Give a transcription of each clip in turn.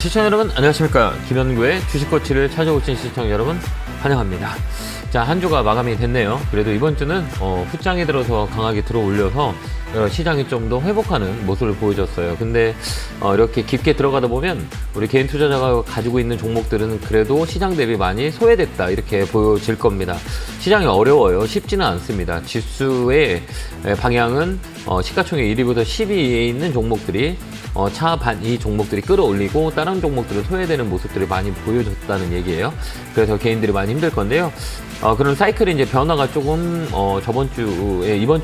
시청자 여러분 안녕하십니까. 김현구의 주식코치를 찾아오신 시청자 여러분 환영합니다. 자, 한 주가 마감이 됐네요. 그래도 이번 주는 후장에 들어서 강하게 들어올려서 시장이 좀 더 회복하는 모습을 보여줬어요. 근데 이렇게 깊게 들어가다 보면 우리 개인 투자자가 가지고 있는 종목들은 그래도 시장 대비 많이 소외됐다 이렇게 보여질 겁니다. 시장이 어려워요. 쉽지는 않습니다. 지수의 방향은 시가총액 1위부터 10위에 있는 종목들이 이 종목들이 끌어올리고 다른 종목들은 소외되는 모습들을 많이 보여줬다는 얘기예요. 그래서 개인들이 많이 힘들 건데요. 그런 사이클이 이제 변화가 조금 이번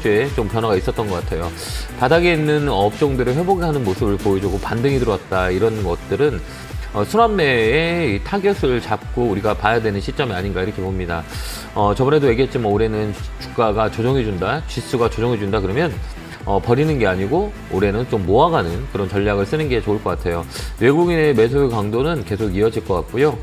주에 좀 변화가 있었던 것 같아요. 바닥에 있는 업종들을 회복하는 모습을 보여주고 반등이 들어왔다 이런 것들은 순환매의 타겟을 잡고 우리가 봐야 되는 시점이 아닌가 이렇게 봅니다. 저번에도 얘기했지만 올해는 주가가 조정해준다, 지수가 조정해준다 그러면 버리는 게 아니고 올해는 좀 모아가는 그런 전략을 쓰는 게 좋을 것 같아요. 외국인의 매수 강도는 계속 이어질 것 같고요.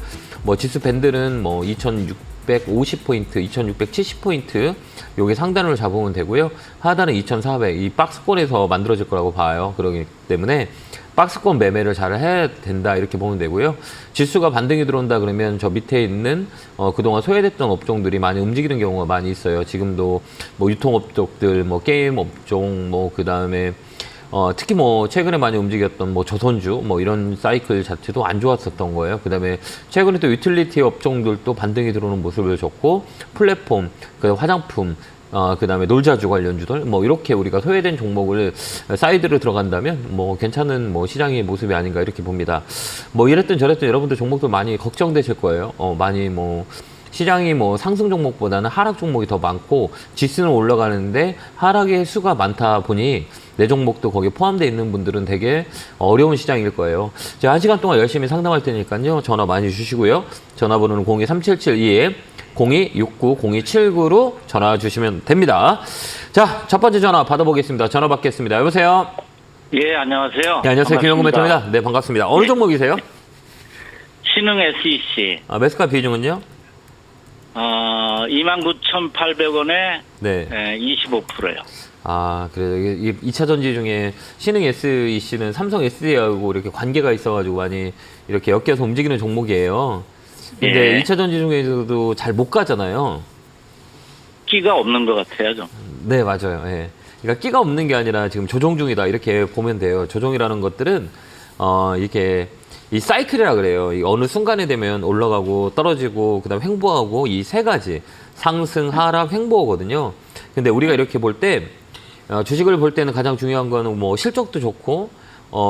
지수 밴드는 2650포인트, 2670포인트 요게 상단으로 잡으면 되고요. 하단은 2400, 이 박스권에서 만들어질 거라고 봐요. 그렇기 때문에 박스권 매매를 잘 해야 된다 이렇게 보면 되고요. 지수가 반등이 들어온다 그러면 저 밑에 있는 그동안 소외됐던 업종들이 많이 움직이는 경우가 많이 있어요. 지금도 유통업종들, 게임 업종, 그 다음에 특히 최근에 많이 움직였던 조선주 이런 사이클 자체도 안 좋았었던 거예요. 그 다음에 최근에 또 유틸리티 업종들도 반등이 들어오는 모습을 줬고 플랫폼, 그 화장품, 그 다음에 놀자주 관련주들, 이렇게 우리가 소외된 종목을 사이드로 들어간다면, 괜찮은 시장의 모습이 아닌가 이렇게 봅니다. 이랬든 저랬든 여러분들 종목들 많이 걱정되실 거예요. 많이 시장이 상승 종목보다는 하락 종목이 더 많고, 지수는 올라가는데 하락의 수가 많다 보니, 내 종목도 거기에 포함되어 있는 분들은 되게 어려운 시장일 거예요. 제가 1시간 동안 열심히 상담할 테니까요. 전화 많이 주시고요. 전화번호는 02372에 0269-0279로 전화 주시면 됩니다. 자, 첫 번째 전화 받아보겠습니다. 전화 받겠습니다. 여보세요? 예, 안녕하세요. 네, 안녕하세요. 김영구 멘토입니다. 네, 반갑습니다. 어느 종목이세요? 신흥 SEC. 매수가 비중은요? 29,800원에 네. 25%요. 그래요. 이게 2차 전지 중에 신흥 SEC는 삼성 SDI하고 이렇게 관계가 있어가지고 많이 이렇게 엮여서 움직이는 종목이에요. 근데 예. 2차 전지 중에서도 잘 못 가잖아요. 끼가 없는 것 같아요, 좀. 네, 맞아요. 예. 그러니까 끼가 없는 게 아니라 지금 조정 중이다 이렇게 보면 돼요. 조정이라는 것들은 이렇게 이 사이클이라 그래요. 이 어느 순간에 되면 올라가고 떨어지고 그다음 횡보하고 이 세 가지 상승, 하락, 횡보거든요. 근데 우리가 이렇게 볼 때 주식을 볼 때는 가장 중요한 거는 실적도 좋고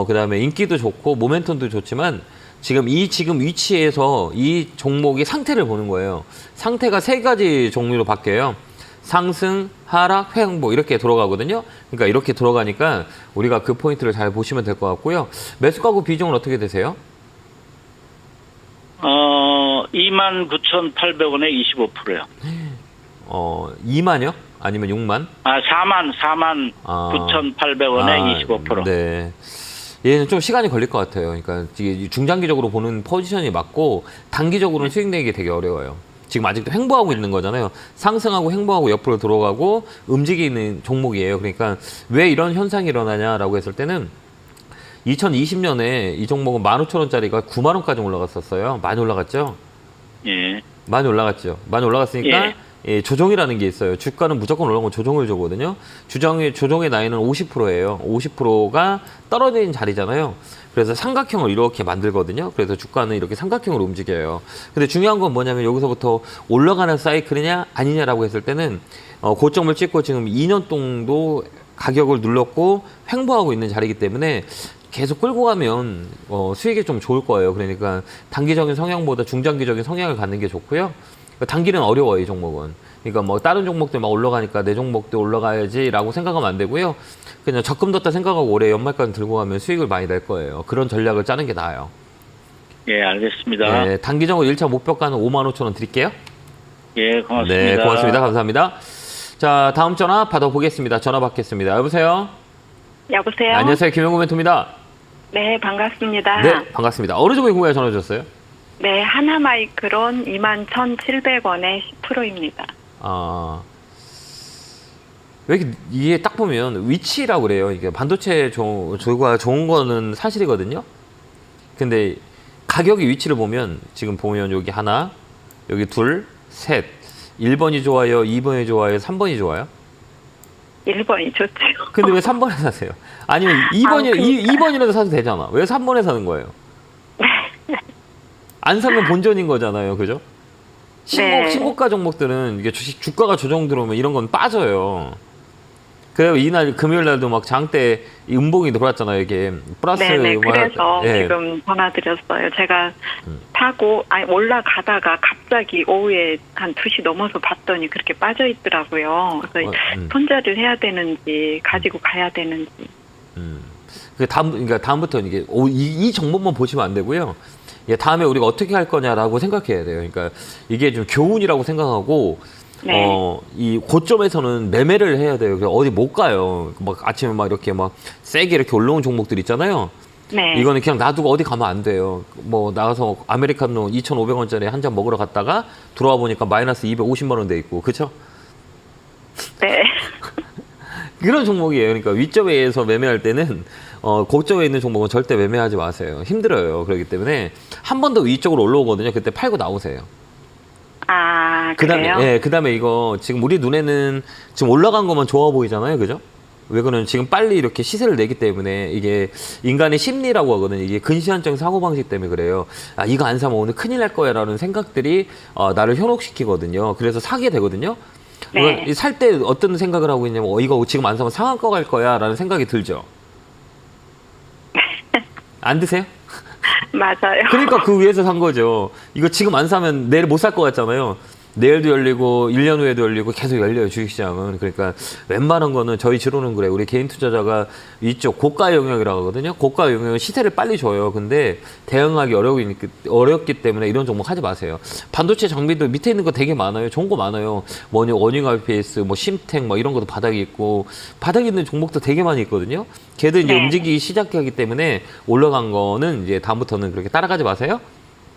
그다음에 인기도 좋고 모멘텀도 좋지만 지금 위치에서 이 종목의 상태를 보는 거예요. 상태가 세 가지 종류로 바뀌어요. 상승, 하락, 횡보 이렇게 돌아가거든요. 그러니까 이렇게 돌아가니까 우리가 그 포인트를 잘 보시면 될 것 같고요. 매수가구 비중은 어떻게 되세요? 29,800원에 25%요. 2만요? 아니면 6만? 49,800원에 25%. 네. 얘는 좀 시간이 걸릴 것 같아요. 그러니까 중장기적으로 보는 포지션이 맞고 단기적으로는 수익 내기 되게 어려워요. 지금 아직도 횡보하고 있는 거잖아요. 상승하고 횡보하고 옆으로 들어가고 움직이는 종목이에요. 그러니까 왜 이런 현상이 일어나냐라고 했을 때는 2020년에 이 종목은 15,000원짜리가 9만 원까지 올라갔었어요. 많이 올라갔죠? 예. 많이 올라갔죠. 많이 올라갔으니까 예, 조정이라는 게 있어요. 주가는 무조건 올라가면 조정을 주거든요. 조정의 나이는 50%예요. 50%가 떨어진 자리잖아요. 그래서 삼각형을 이렇게 만들거든요. 그래서 주가는 이렇게 삼각형으로 움직여요. 근데 중요한 건 뭐냐면 여기서부터 올라가는 사이클이냐 아니냐라고 했을 때는 고점을 찍고 지금 2년 동도 가격을 눌렀고 횡보하고 있는 자리이기 때문에 계속 끌고 가면 수익이 좀 좋을 거예요. 그러니까 단기적인 성향보다 중장기적인 성향을 갖는 게 좋고요. 단기는 어려워요, 이 종목은. 그러니까 다른 종목들 막 올라가니까 내 종목도 올라가야지라고 생각하면 안 되고요. 그냥 적금 뒀다 생각하고 올해 연말까지 들고 가면 수익을 많이 낼 거예요. 그런 전략을 짜는 게 나아요. 예, 알겠습니다. 네, 단기적으로 1차 목표가는 55,000원 드릴게요. 예, 고맙습니다. 네, 고맙습니다. 감사합니다. 자, 다음 전화 받아보겠습니다. 전화 받겠습니다. 여보세요? 여보세요? 네, 안녕하세요. 김영구 멘토입니다. 네, 반갑습니다. 네, 반갑습니다. 어느 종목이 궁금해 전화 주셨어요? 네, 하나마이크론 21,700원에 10%입니다. 왜 이게 딱 보면 위치라고 그래요. 이게 반도체 조가 좋은 거는 사실이거든요. 근데 가격의 위치를 보면 지금 보면 여기 하나, 여기 둘, 셋. 1번이 좋아요, 2번이 좋아요, 3번이 좋아요? 1번이 좋죠. 근데 왜 3번에 사세요? 아니면 2번이, 그러니까. 2번이라도 사도 되잖아. 왜 3번에 사는 거예요? 안 사면 본전인 거잖아요. 그죠? 네. 신고가 종목들은 이게 주가가 조정 들어오면 이런 건 빠져요. 그래요. 이날 금요일 날도 막 장대 이 음봉이 돌았잖아요. 이게 플러스 네네. 뭐 그래서 예. 지금 전화드렸어요. 제가 타고 올라가다가 갑자기 오후에 한 2시 넘어서 봤더니 그렇게 빠져 있더라고요. 그래서 손절을 해야 되는지 가지고 가야 되는지. 그러니까 다음부터 이게 이 종목만 보시면 안 되고요. 예, 다음에 우리가 어떻게 할 거냐라고 생각해야 돼요. 그러니까 이게 좀 교훈이라고 생각하고 네. 이 고점에서는 매매를 해야 돼요. 그래서 어디 못 가요. 막 아침에 막 이렇게 막 세게 이렇게 올라온 종목들 있잖아요. 네. 이거는 그냥 놔두고 어디 가면 안 돼요. 뭐 나가서 아메리카노 2,500원짜리 한 잔 먹으러 갔다가 들어와 보니까 마이너스 250만 원 돼 있고, 그렇죠? 네. 그런 종목이에요. 그러니까 위점에서 매매할 때는 고점에 있는 종목은 절대 매매하지 마세요. 힘들어요. 그렇기 때문에 한 번 더 위쪽으로 올라오거든요. 그때 팔고 나오세요. 아, 그다음에 그래요? 예, 그다음에 이거 지금 우리 눈에는 지금 올라간 것만 좋아 보이잖아요. 그죠? 왜 그러면 지금 빨리 이렇게 시세를 내기 때문에 이게 인간의 심리라고 하거든요. 이게 근시안적 사고방식 때문에 그래요. 아, 이거 안 사면 오늘 큰일 날 거야 라는 생각들이 나를 현혹시키거든요. 그래서 사게 되거든요. 네. 살 때 어떤 생각을 하고 있냐면 이거 지금 안 사면 상한가 갈 거야 라는 생각이 들죠. 안 드세요? 맞아요. 그러니까 그 위에서 산 거죠. 이거 지금 안 사면 내일 못 살 것 같잖아요. 내일도 열리고 1년 후에도 열리고 계속 열려요, 주식시장은. 그러니까 웬만한 거는 저희 지로는 그래요. 우리 개인 투자자가 이쪽 고가 영역이라고 하거든요. 고가 영역은 시세를 빨리 줘요. 근데 대응하기 어렵기 때문에 이런 종목 하지 마세요. 반도체 장비도 밑에 있는 거 되게 많아요. 좋은 거 많아요. 뭐냐, 워닝 RPS, 뭐 심텍, 뭐 이런 것도 바닥에 있고 바닥에 있는 종목도 되게 많이 있거든요. 걔들 이제 네. 움직이기 시작하기 때문에 올라간 거는 이제 다음부터는 그렇게 따라가지 마세요.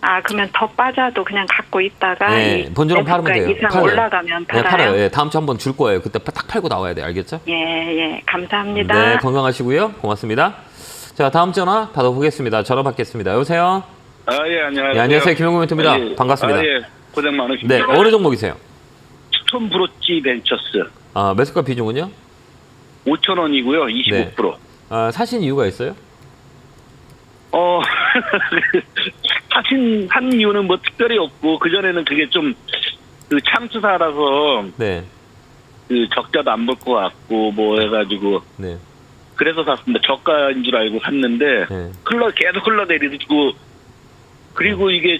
아, 그러면 더 빠져도 그냥 갖고 있다가 네, 본전은 팔면 돼요. 이상 팔아요. 올라가면 팔아요? 네, 팔아요. 예, 다음 주 한번 줄 거예요. 그때 딱 팔고 나와야 돼요. 알겠죠? 예, 예. 감사합니다. 네, 건강하시고요. 고맙습니다. 자, 다음 전화 받아보겠습니다. 전화 받겠습니다. 여보세요? 예, 안녕하세요. 네, 안녕하세요. 김영구 멘토입니다. 예. 반갑습니다. 예, 고생 네, 많으십니다. 어느 종목이세요? 스톤브로치 벤처스 매수가 비중은요? 5,000원이고요. 25%. 네. 사신 이유가 있어요? 한 이유는 뭐 특별히 없고, 그전에는 그게 좀, 창투사라서, 네. 적자도 안 볼 것 같고, 뭐 해가지고, 네. 그래서 샀습니다. 저가인 줄 알고 샀는데, 네. 계속 흘러내리고, 그리고 이게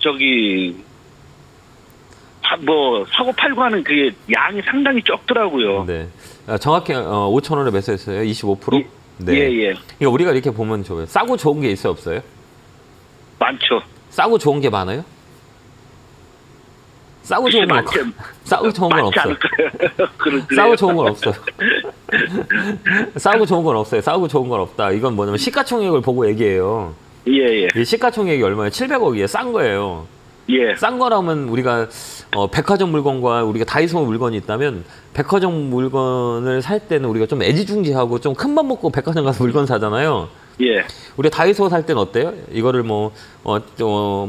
사고 팔고 하는 그게 양이 상당히 적더라고요. 네. 정확히 5,000원에 매수했어요. 25%? 네. 예. 그러니까 우리가 이렇게 보면 좋아요. 싸고 좋은 게 있어요, 없어요? 많죠. 싸고 좋은 게 많아요? 싸고 좋은 건 많지, 싸고 좋은 건 많지 없어요. 않을까요? 그래요. 싸고 좋은 건 없어요. 싸고 좋은 건 없어요. 싸고 좋은 건 없다. 이건 뭐냐면 시가총액을 보고 얘기해요. 예. 이 시가총액이 얼마예요? 700억이에요. 싼 거예요. 예. 싼 거라면 우리가 백화점 물건과 우리가 다이소 물건이 있다면 백화점 물건을 살 때는 우리가 좀 애지중지하고 좀 큰 맘 먹고 백화점 가서 물건 사잖아요. 예. 우리가 다이소 살 때는 어때요? 이거를 뭐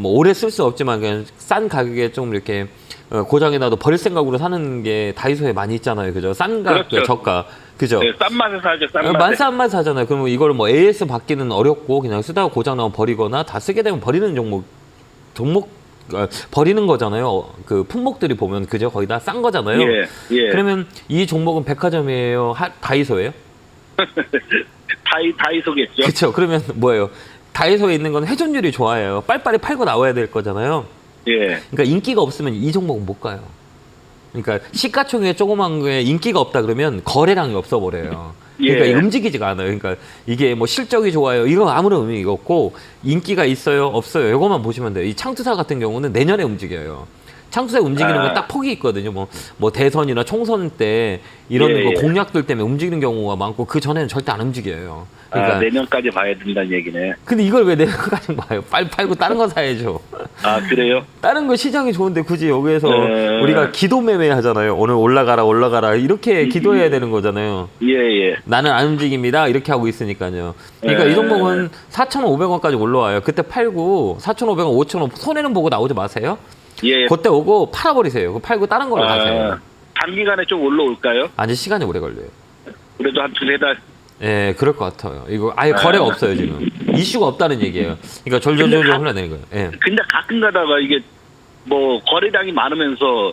오래 쓸 수 없지만 그냥 싼 가격에 좀 이렇게 고장이 나도 버릴 생각으로 사는 게 다이소에 많이 있잖아요. 그죠? 싼 가격, 그렇죠. 저가. 그죠? 네, 싼 맛에 사죠. 싼 맛에. 싼 맛에 사잖아요. 그러면 이걸 뭐 AS 받기는 어렵고 그냥 쓰다가 고장 나면 버리거나 다 쓰게 되면 버리는 종목 버리는 거잖아요. 그 품목들이 보면 그죠? 거의 다 싼 거잖아요. 예. 그러면 이 종목은 백화점이에요? 다이소예요? 다이소겠죠. 그렇죠. 그러면 뭐예요? 다이소에 있는 건 회전율이 좋아요. 빨리빨리 팔고 나와야 될 거잖아요. 예. 그러니까 인기가 없으면 이 종목은 못 가요. 그러니까 시가총액 조그만 거에 인기가 없다 그러면 거래량이 없어 버려요. 그러니까 예. 움직이지가 않아요. 그러니까 이게 뭐 실적이 좋아요. 이거 아무런 의미가 없고 인기가 있어요, 없어요. 이것만 보시면 돼요. 이 창투사 같은 경우는 내년에 움직여요. 창투세 움직이는 건 딱 폭이 있거든요. 뭐 대선이나 총선 때 이런 예, 거 예. 공약들 때문에 움직이는 경우가 많고 그 전에는 절대 안 움직여요. 그러니까 내년까지 봐야 된다는 얘기네. 근데 이걸 왜 내년까지 봐요? 빨리 팔고 다른 거 사야죠. 아, 그래요? 다른 거 시장이 좋은데 굳이 여기에서 네. 우리가 기도 매매 하잖아요. 오늘 올라가라 이렇게 기도해야 되는 거잖아요. 예, 예. 나는 안 움직입니다. 이렇게 하고 있으니까요. 그러니까 네. 이 종목은 4,500원까지 올라와요. 그때 팔고 4,500원, 5,000원 손해는 보고 나오지 마세요. 예. 그때 오고 팔아버리세요. 그거 팔고 다른 걸로 가세요. 단기간에 좀 올라올까요? 아직 시간이 오래 걸려요. 그래도 한 두세 달. 예, 그럴 것 같아요. 이거 아예 거래가 없어요, 지금. 이슈가 없다는 얘기예요. 그러니까 졸졸졸 흘러내는 거예요. 예. 근데 가끔 가다가 이게 뭐 거래량이 많으면서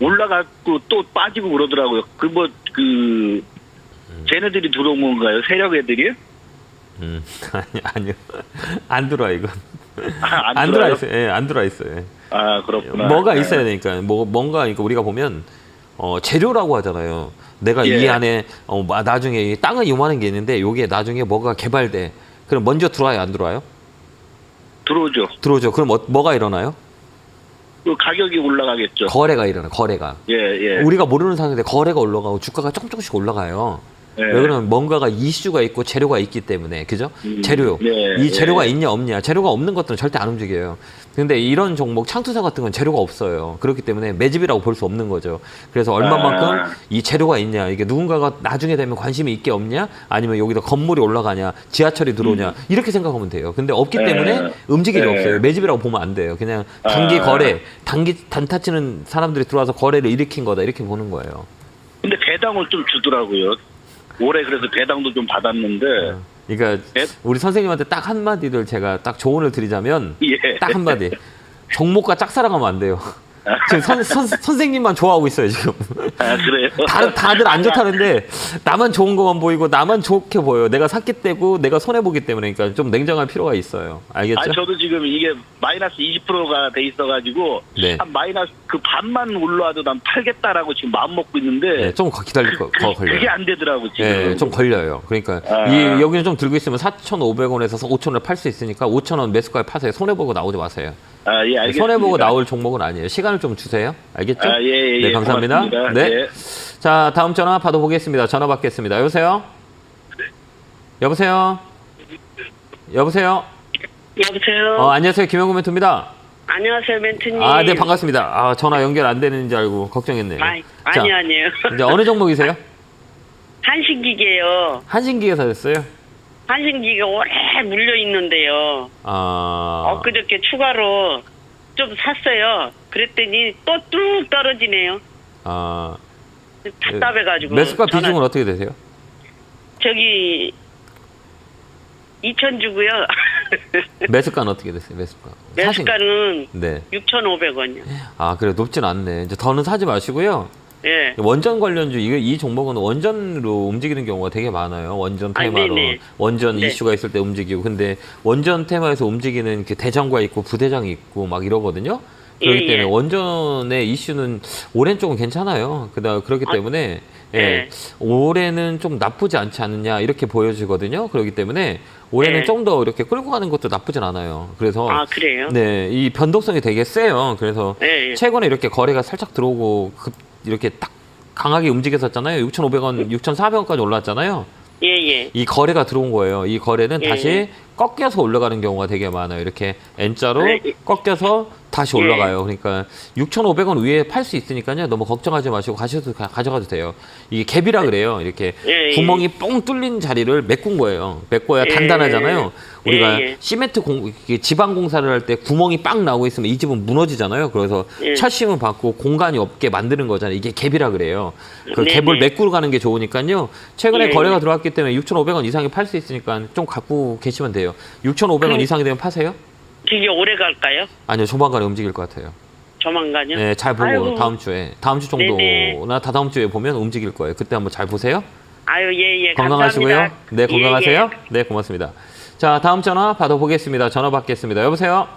올라가고 또 빠지고 그러더라고요. 쟤네들이 들어온 건가요? 세력 애들이? 아니요. 안 들어와, 이건. 안 들어와 들어와요? 있어요. 예, 안 들어와 있어요. 예. 아, 그렇구나. 뭐가 네. 있어야 되니까. 뭔가, 그러니까 우리가 보면, 재료라고 하잖아요. 내가 예. 이 안에, 나중에 이 땅은 이만한 게 있는데, 여기에 나중에 뭐가 개발돼. 그럼 먼저 들어와요, 안 들어와요? 들어오죠. 들어오죠. 그럼 뭐가 일어나요? 그 가격이 올라가겠죠. 거래가 일어나요, 거래가. 예, 예. 우리가 모르는 상황인데 거래가 올라가고 주가가 조금씩 올라가요. 예. 왜 그러면 뭔가가 이슈가 있고 재료가 있기 때문에, 그죠? 재료. 예, 이 재료가 예. 있냐 없냐. 재료가 없는 것들은 절대 안 움직여요. 근데 이런 종목 창투사 같은 건 재료가 없어요. 그렇기 때문에 매집이라고 볼 수 없는 거죠. 그래서 얼마만큼 이 재료가 있냐, 이게 누군가가 나중에 되면 관심이 있게 없냐, 아니면 여기다 건물이 올라가냐, 지하철이 들어오냐, 이렇게 생각하면 돼요. 근데 없기 때문에 움직임이 없어요. 매집이라고 보면 안 돼요. 그냥 단기 거래, 단타 치는 사람들이 들어와서 거래를 일으킨 거다, 이렇게 보는 거예요. 근데 배당을 좀 주더라고요. 올해 그래서 배당도 좀 받았는데. 그러니까 예? 우리 선생님한테 딱 한마디를 제가 딱 조언을 드리자면 예. 딱 한마디. 종목과 짝사랑하면 안 돼요. 지금 선생님만 좋아하고 있어요, 지금. 아, 그래요? 다들 안 좋다는데 나만 좋은 것만 보이고 나만 좋게 보여요. 내가 샀기 때문에 내가 손해보기 때문에. 그러니까 좀 냉정할 필요가 있어요. 알겠죠? 아, 저도 지금 이게 마이너스 20%가 돼 있어가지고 네. 한 마이너스 그 반만 올라와도 난 팔겠다라고 지금 마음 먹고 있는데 네, 좀 기다릴 거 걸려요. 그게 안 되더라고 지금. 네, 좀 걸려요. 그러니까 여기는 좀 들고 있으면 4,500원에서 5,000원을 팔 수 있으니까 5,000원 매수가에 파세요. 손해보고 나오지 마세요. 아, 예, 알겠습니다. 손해보고 나올 종목은 아니에요. 시간을 좀 주세요. 알겠죠? 아, 예, 예, 네, 감사합니다. 고맙습니다. 네. 예. 자, 다음 전화 받아보겠습니다. 전화 받겠습니다. 여보세요? 여보세요? 여보세요? 여보세요. 안녕하세요. 김영구 멘토입니다. 안녕하세요, 멘트님. 아, 네, 반갑습니다. 전화 연결 안 되는 줄 알고 걱정했네요. 자, 아니에요. 이제 어느 종목이세요? 한신기계요. 한신기계 사셨어요? 한신기계 오래 물려 있는데요. 엊그저께 추가로 좀 샀어요. 그랬더니 또 뚝 떨어지네요. 답답해가지고. 매수가 비중은 어떻게 되세요? 저기 2,000 주고요. 매수가는 어떻게 됐어요? 매수가는 네. 6,500원이요. 그래 높진 않네. 이제 더는 사지 마시고요. 예. 원전 관련주 이 종목은 원전으로 움직이는 경우가 되게 많아요. 원전 테마로 네네. 원전 네. 이슈가 있을 때 움직이고. 근데 원전 테마에서 움직이는 그 대장과 있고 부대장이 있고 막 이러거든요. 그렇기 예, 때문에 예. 원전의 이슈는 올해는 조금 괜찮아요. 그렇기 때문에 네. 올해는 좀 나쁘지 않지 않느냐 이렇게 보여지거든요. 그렇기 때문에 올해는 네. 좀 더 이렇게 끌고 가는 것도 나쁘진 않아요. 그래서 그래요? 네, 이 변동성이 되게 세요. 그래서 예, 예. 최근에 이렇게 거래가 살짝 들어오고 이렇게 딱 강하게 움직였었잖아요. 6,500원, 6,400원까지 올랐잖아요. 예, 예. 이 거래가 들어온 거예요. 이 거래는 예, 다시 예. 꺾여서 올라가는 경우가 되게 많아요. 이렇게 N자로 네, 예. 꺾여서 다시 예. 올라가요. 그러니까 6,500원 위에 팔 수 있으니까요. 너무 걱정하지 마시고 가져가도 돼요. 이게 갭이라 그래요. 이렇게 예, 예. 구멍이 뻥 뚫린 자리를 메꾼 거예요. 메꿔야 예. 단단하잖아요. 우리가 예, 예. 시멘트 지방 공사를 할 때 구멍이 빵 나오고 있으면 이 집은 무너지잖아요. 그래서 예. 철심을 받고 공간이 없게 만드는 거잖아요. 이게 갭이라 그래요. 그 네, 갭을 네. 메꾸고 가는 게 좋으니까요. 최근에 예. 거래가 들어왔기 때문에 6,500원 이상에 팔 수 있으니까 좀 갖고 계시면 돼요. 6,500원 이상이 되면 파세요? 그게 오래 갈까요? 아니요, 조만간에 움직일 것 같아요. 조만간요? 네, 잘 보고 아이고. 다음 주 정도나 네네. 다다음 주에 보면 움직일 거예요. 그때 한번 잘 보세요. 아유, 예, 예. 건강하시고요. 감사합니다. 네, 건강하세요. 예, 예. 네, 고맙습니다. 자, 다음 전화 받아보겠습니다. 전화 받겠습니다. 여보세요?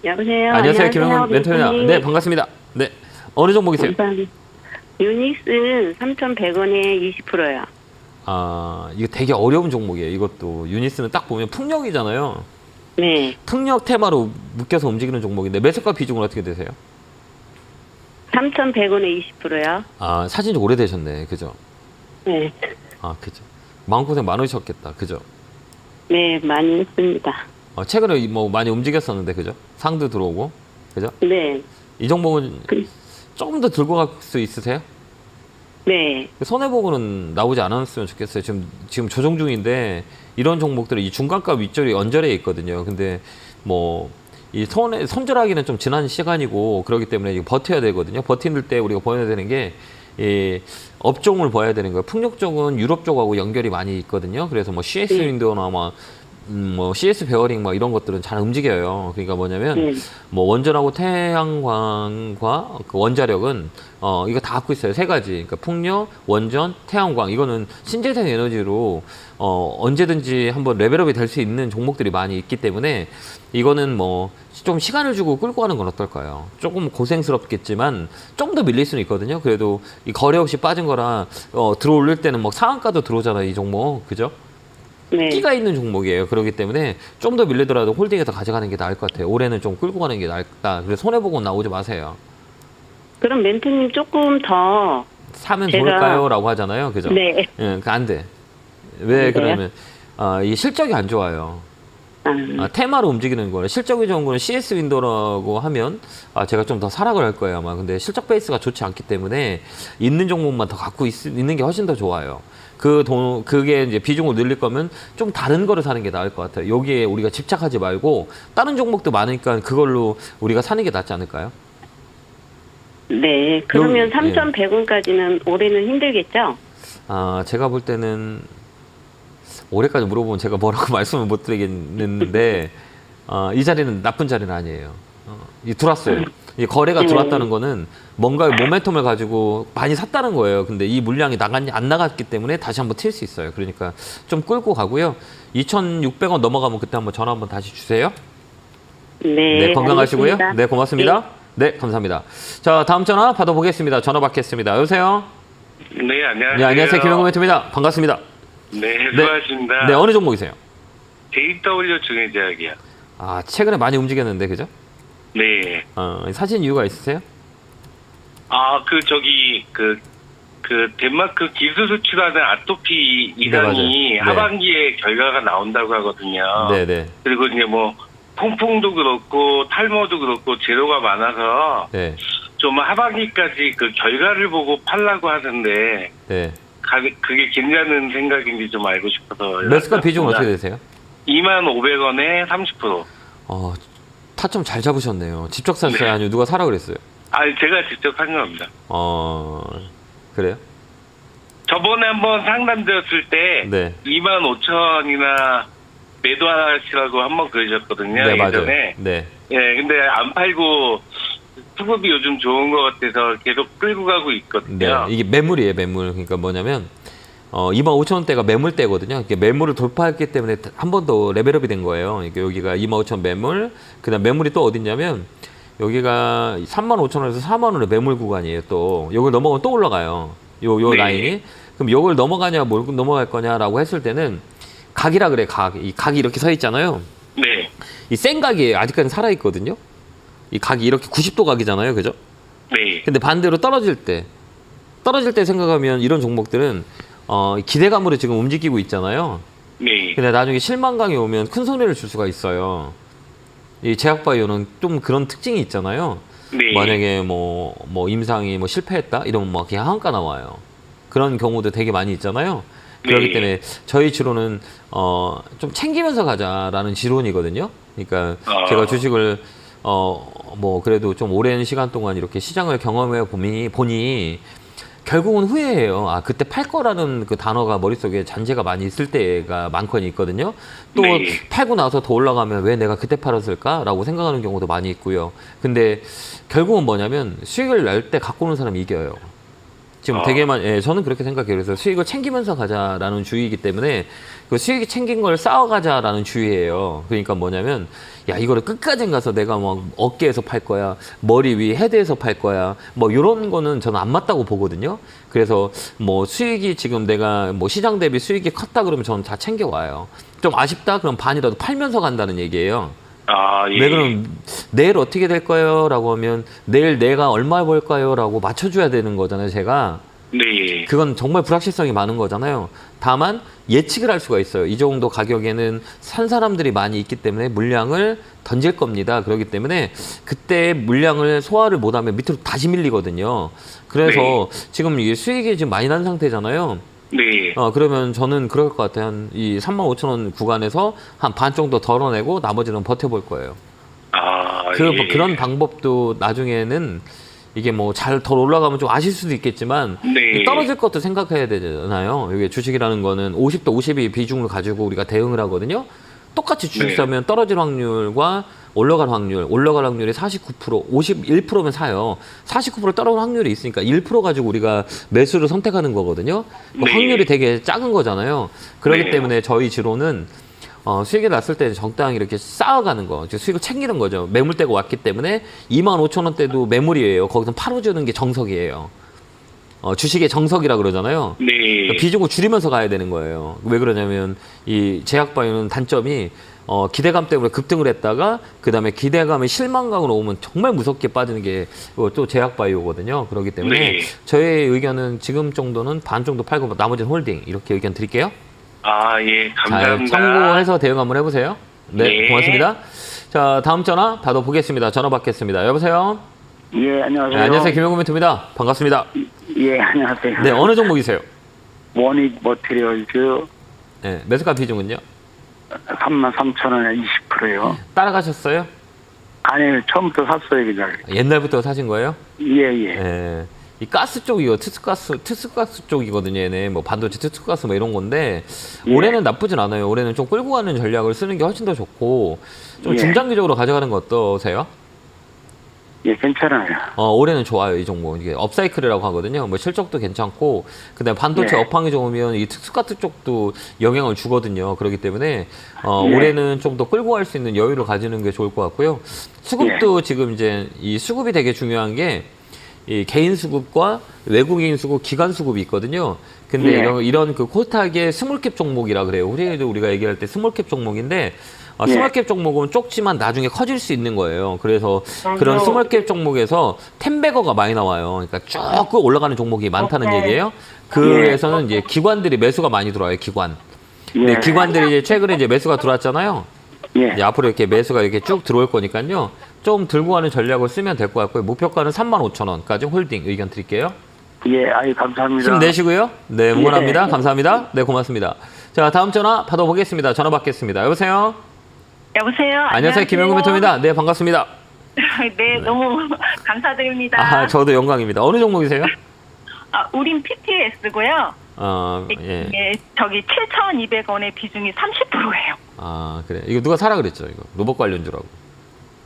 여보세요. 안녕하세요. 김영훈 멘토입니다. 멘토님. 네, 반갑습니다. 네. 어느 종목이세요? 감사합니다. 유닉스 3,100원에 20%요. 이거 되게 어려운 종목이에요. 이것도. 유니스는 딱 보면 풍력이잖아요. 네. 풍력 테마로 묶여서 움직이는 종목인데 매수가 비중은 어떻게 되세요? 3,100원에 20%요. 아, 사신 지 오래되셨네. 그죠? 네. 아, 그죠. 마음고생 많으셨겠다. 그죠? 네, 많이 했습니다. 최근에 뭐 많이 움직였었는데, 그죠? 상도 들어오고. 그죠? 네. 이 종목은 조금 더 들고 갈 수 있으세요? 네. 손해보고는 나오지 않았으면 좋겠어요. 지금 조정 중인데, 이런 종목들은 이 중간가 윗줄이 언저리에 있거든요. 근데 뭐, 이 손절하기는 좀 지난 시간이고, 그렇기 때문에 이거 버텨야 되거든요. 버티는 때 우리가 보여야 되는 게, 이 업종을 봐야 되는 거예요. 풍력 쪽은 유럽 쪽하고 연결이 많이 있거든요. 그래서 뭐 CS 윈도우나 뭐 CS 베어링 뭐 이런 것들은 잘 움직여요. 그러니까 뭐냐면 뭐 원전하고 태양광과 그 원자력은 이거 다 갖고 있어요. 세 가지. 그러니까 풍력, 원전, 태양광 이거는 신재생 에너지로 언제든지 한번 레벨업이 될 수 있는 종목들이 많이 있기 때문에 이거는 뭐 좀 시간을 주고 끌고 가는 건 어떨까요? 조금 고생스럽겠지만 좀 더 밀릴 수는 있거든요. 그래도 이 거래 없이 빠진 거라 들어올릴 때는 뭐 상한가도 들어오잖아요. 이 종목. 그죠? 네. 끼가 있는 종목이에요. 그렇기 때문에 좀 더 밀리더라도 홀딩해서 가져가는 게 나을 것 같아요. 올해는 좀 끌고 가는 게 나을까. 그래서 손해보고 나오지 마세요. 그럼 멘토님 조금 더 사면 제가- 좋을까요? 라고 하잖아요. 그죠? 네. 예, 그러니까 안 돼. 왜 안 돼요? 그러면 이 실적이 안 좋아요. 테마로 움직이는 거예요. 실적이 좋은 거는 CS 윈도우라고 하면 제가 좀 더 사락을 할 거예요 아마. 근데 실적 베이스가 좋지 않기 때문에 있는 종목만 더 갖고 있는 게 훨씬 더 좋아요. 그게 이제 비중을 늘릴 거면 좀 다른 거를 사는 게 나을 것 같아요. 여기에 우리가 집착하지 말고 다른 종목도 많으니까 그걸로 우리가 사는 게 낫지 않을까요? 네. 그러면 예. 3,100원까지는 올해는 힘들겠죠? 제가 볼 때는 올해까지 물어보면 제가 뭐라고 말씀을 못 드리겠는데 이 자리는 나쁜 자리는 아니에요. 들어왔어요. 이 거래가 들어왔다는 거는 뭔가 모멘텀을 가지고 많이 샀다는 거예요. 근데 이 물량이 안 나갔기 때문에 다시 한번 튈 수 있어요. 그러니까 좀 끌고 가고요. 2,600원 넘어가면 그때 한번 전화 한번 다시 주세요. 네. 네, 건강하시고요. 알겠습니다. 네, 고맙습니다. 네, 감사합니다. 자, 다음 전화 받아보겠습니다. 전화 받겠습니다. 여보세요? 네, 안녕하세요. 네, 안녕하세요. 김영구멘토입니다. 반갑습니다. 네, 수고하십니다. 네, 어느 종목이세요? JW 중해제약이요. 최근에 많이 움직였는데, 그죠? 네. 사신 이유가 있으세요? 덴마크 기술 수출하는 아토피 이상이 네, 하반기에 결과가 나온다고 하거든요. 네네. 그리고 이제 뭐, 통풍도 그렇고, 탈모도 그렇고, 재료가 많아서, 네. 좀 하반기까지 그 결과를 보고 팔라고 하는데, 네. 그게 괜찮은 생각인지 좀 알고 싶어서. 매수가 비중은 어떻게 되세요? 25,500원에 30%. 타점 잘 잡으셨네요. 직접 샀어요? 아니면 누가 사라 그랬어요? 제가 직접 산 겁니다. 그래요? 저번에 한번 상담드렸을 때 네. 25,000원이나 매도하시라고 한번 그러셨거든요. 네, 맞아요. 예전에. 네. 예, 근데 안 팔고 수급이 요즘 좋은 것 같아서 계속 끌고 가고 네. 있거든요. 이게 매물이에요, 매물. 그러니까 뭐냐면, 25,000원대가 매물대거든요. 이게 매물을 돌파했기 때문에 한 번 더 레벨업이 된 거예요. 이게 여기가 25,000원 매물, 그 다음 매물이 또 어딨냐면, 여기가 35,000원에서 4만원의 매물 구간이에요, 또. 요걸 넘어가면 또 올라가요. 요 네. 라인이. 그럼 요걸 넘어가냐, 뭘 넘어갈 거냐라고 했을 때는, 각이라 그래, 각. 이 각이 이렇게 서 있잖아요. 네. 이 센 각이 아직까지 살아있거든요. 이 각이 이렇게 90도 각이잖아요, 그죠? 네. 근데 반대로 떨어질 때 생각하면 이런 종목들은 기대감으로 지금 움직이고 있잖아요. 네. 근데 나중에 실망감이 오면 큰 손해를 줄 수가 있어요. 이 제약바이오는 좀 그런 특징이 있잖아요. 네. 만약에 뭐 임상이 뭐 실패했다 이러면 막 그냥 한가 나와요. 그런 경우도 되게 많이 있잖아요. 그렇기 네. 때문에 저희 지론은 좀 챙기면서 가자라는 지론이거든요. 그러니까 제가 주식을 뭐 그래도 좀 오랜 시간 동안 이렇게 시장을 경험해 보니 결국은 후회해요. 그때 팔 거라는 그 단어가 머릿속에 잔재가 많이 있을 때가 많거니 있거든요. 또 네. 팔고 나서 더 올라가면 왜 내가 그때 팔았을까라고 생각하는 경우도 많이 있고요. 근데 결국은 뭐냐면 수익을 낼 때 갖고 오는 사람이 이겨요. 지금 저는 그렇게 생각해요. 그래서 수익을 챙기면서 가자라는 주의이기 때문에 그 수익이 챙긴 걸 쌓아가자라는 주의예요. 그러니까 뭐냐면 야 이거를 끝까지 가서 내가 뭐 어깨에서 팔 거야, 머리 위 헤드에서 팔 거야, 뭐 이런 거는 저는 안 맞다고 보거든요. 그래서 뭐 수익이 지금 내가 뭐 시장 대비 수익이 컸다 그러면 저는 다 챙겨와요. 좀 아쉽다 그럼 반이라도 팔면서 간다는 얘기예요. 아, 예. 왜 그럼 내일 어떻게 될 거예요? 라고 하면 내일 내가 얼마 벌까요? 라고 맞춰줘야 되는 거잖아요, 제가. 네. 그건 정말 불확실성이 많은 거잖아요. 다만 예측을 할 수가 있어요. 이 정도 가격에는 산 사람들이 많이 있기 때문에 물량을 던질 겁니다. 그렇기 때문에 그때 물량을 소화를 못하면 밑으로 다시 밀리거든요. 그래서 지금 이게 수익이 지금 많이 난 상태잖아요. 네. 그러면 저는 그럴 것 같아요. 이 35,000원 구간에서 한 반 정도 덜어내고 나머지는 버텨볼 거예요. 아, 예. 그런 방법도 나중에는 이게 뭐 잘 덜 올라가면 좀 아실 수도 있겠지만 네. 떨어질 것도 생각해야 되잖아요. 이게 주식이라는 거는 50대 50의 비중을 가지고 우리가 대응을 하거든요. 똑같이 주식 네. 사면 떨어질 확률과 올라갈 확률이 49%, 51%면 사요. 49% 떨어질 확률이 있으니까 1% 가지고 우리가 매수를 선택하는 거거든요. 그 네. 확률이 되게 작은 거잖아요. 그렇기 네. 때문에 저희 지로는 수익이 났을 때 적당히 이렇게 쌓아가는 거, 즉 수익을 챙기는 거죠. 매물대가 왔기 때문에 25,000원대도 매물이에요. 거기서 팔아주는 게 정석이에요. 주식의 정석이라 그러잖아요. 네. 그러니까 비중을 줄이면서 가야 되는 거예요. 왜 그러냐면 이 제약바이오는 단점이 기대감 때문에 급등을 했다가 그 다음에 기대감이 실망감으로 오면 정말 무섭게 빠지는 게 또 제약바이오거든요. 그렇기 때문에 네. 저의 의견은 지금 정도는 반 정도 팔고 나머지는 홀딩 이렇게 의견 드릴게요. 아, 예. 잘 감사합니다. 참고해서 대응 한번 해보세요. 네, 네. 고맙습니다. 자, 다음 전화 받아보겠습니다. 전화 받겠습니다. 여보세요? 예, 안녕하세요. 네, 안녕하세요. 김용구 멘토입니다. 반갑습니다. 예, 안녕하세요. 네, 어느 종목이세요? 원익 머티리얼즈 네, 매수가 비중은요? 33,000원에 20%요. 따라가셨어요? 아니, 처음부터 샀어요, 그냥. 옛날부터 사신 거예요? 예, 예. 예. 이 가스 쪽이요. 특수가스 쪽이거든요. 얘네 뭐 반도체 특수가스 뭐 이런 건데 예. 올해는 나쁘진 않아요. 올해는 좀 끌고 가는 전략을 쓰는 게 훨씬 더 좋고 좀 예. 중장기적으로 가져가는 거 어떠세요? 예, 괜찮아요. 올해는 좋아요. 이 종목. 이게 업사이클이라고 하거든요. 뭐 실적도 괜찮고 그다음에 반도체 예. 업황이 좋으면 이 특수가스 쪽도 영향을 주거든요. 그렇기 때문에 예. 올해는 좀 더 끌고 갈 수 있는 여유를 가지는 게 좋을 것 같고요. 수급도 지금 이제 이 수급이 되게 중요한 게 이 개인 수급과 외국인 수급, 기관 수급이 있거든요. 근데 예. 이런 그 코스닥의 스몰캡 종목이라 그래요. 우리가 얘기할 때 스몰캡 종목인데 예. 스몰캡 종목은 적지만 나중에 커질 수 있는 거예요. 그래서 그런 스몰캡 종목에서 텐베거가 많이 나와요. 그러니까 쭉 올라가는 종목이 많다는 얘기예요. 그에서는 이제 기관들이 매수가 많이 들어와요. 기관. 근데 예. 기관들이 이제 최근에 이제 매수가 들어왔잖아요. 예. 이제 앞으로 이렇게 매수가 이렇게 쭉 들어올 거니까요. 좀 들고 가는 전략을 쓰면 될 것 같고요. 목표가는 35,000원까지 홀딩 의견 드릴게요. 예, 아유, 감사합니다. 힘내시고요. 네, 응원합니다. 예. 감사합니다. 네, 고맙습니다. 자, 다음 전화 받아보겠습니다. 전화 받겠습니다. 여보세요? 여보세요. 안녕하세요. 김영구 멘토입니다. 네, 반갑습니다. 네, 너무 감사드립니다. 아, 저도 영광입니다. 어느 종목이세요? 우린 PTS고요. 예. 예, 저기 7,200원의 비중이 30%예요. 아, 그래. 이거 누가 사라 그랬죠? 이거 로봇 관련주라고.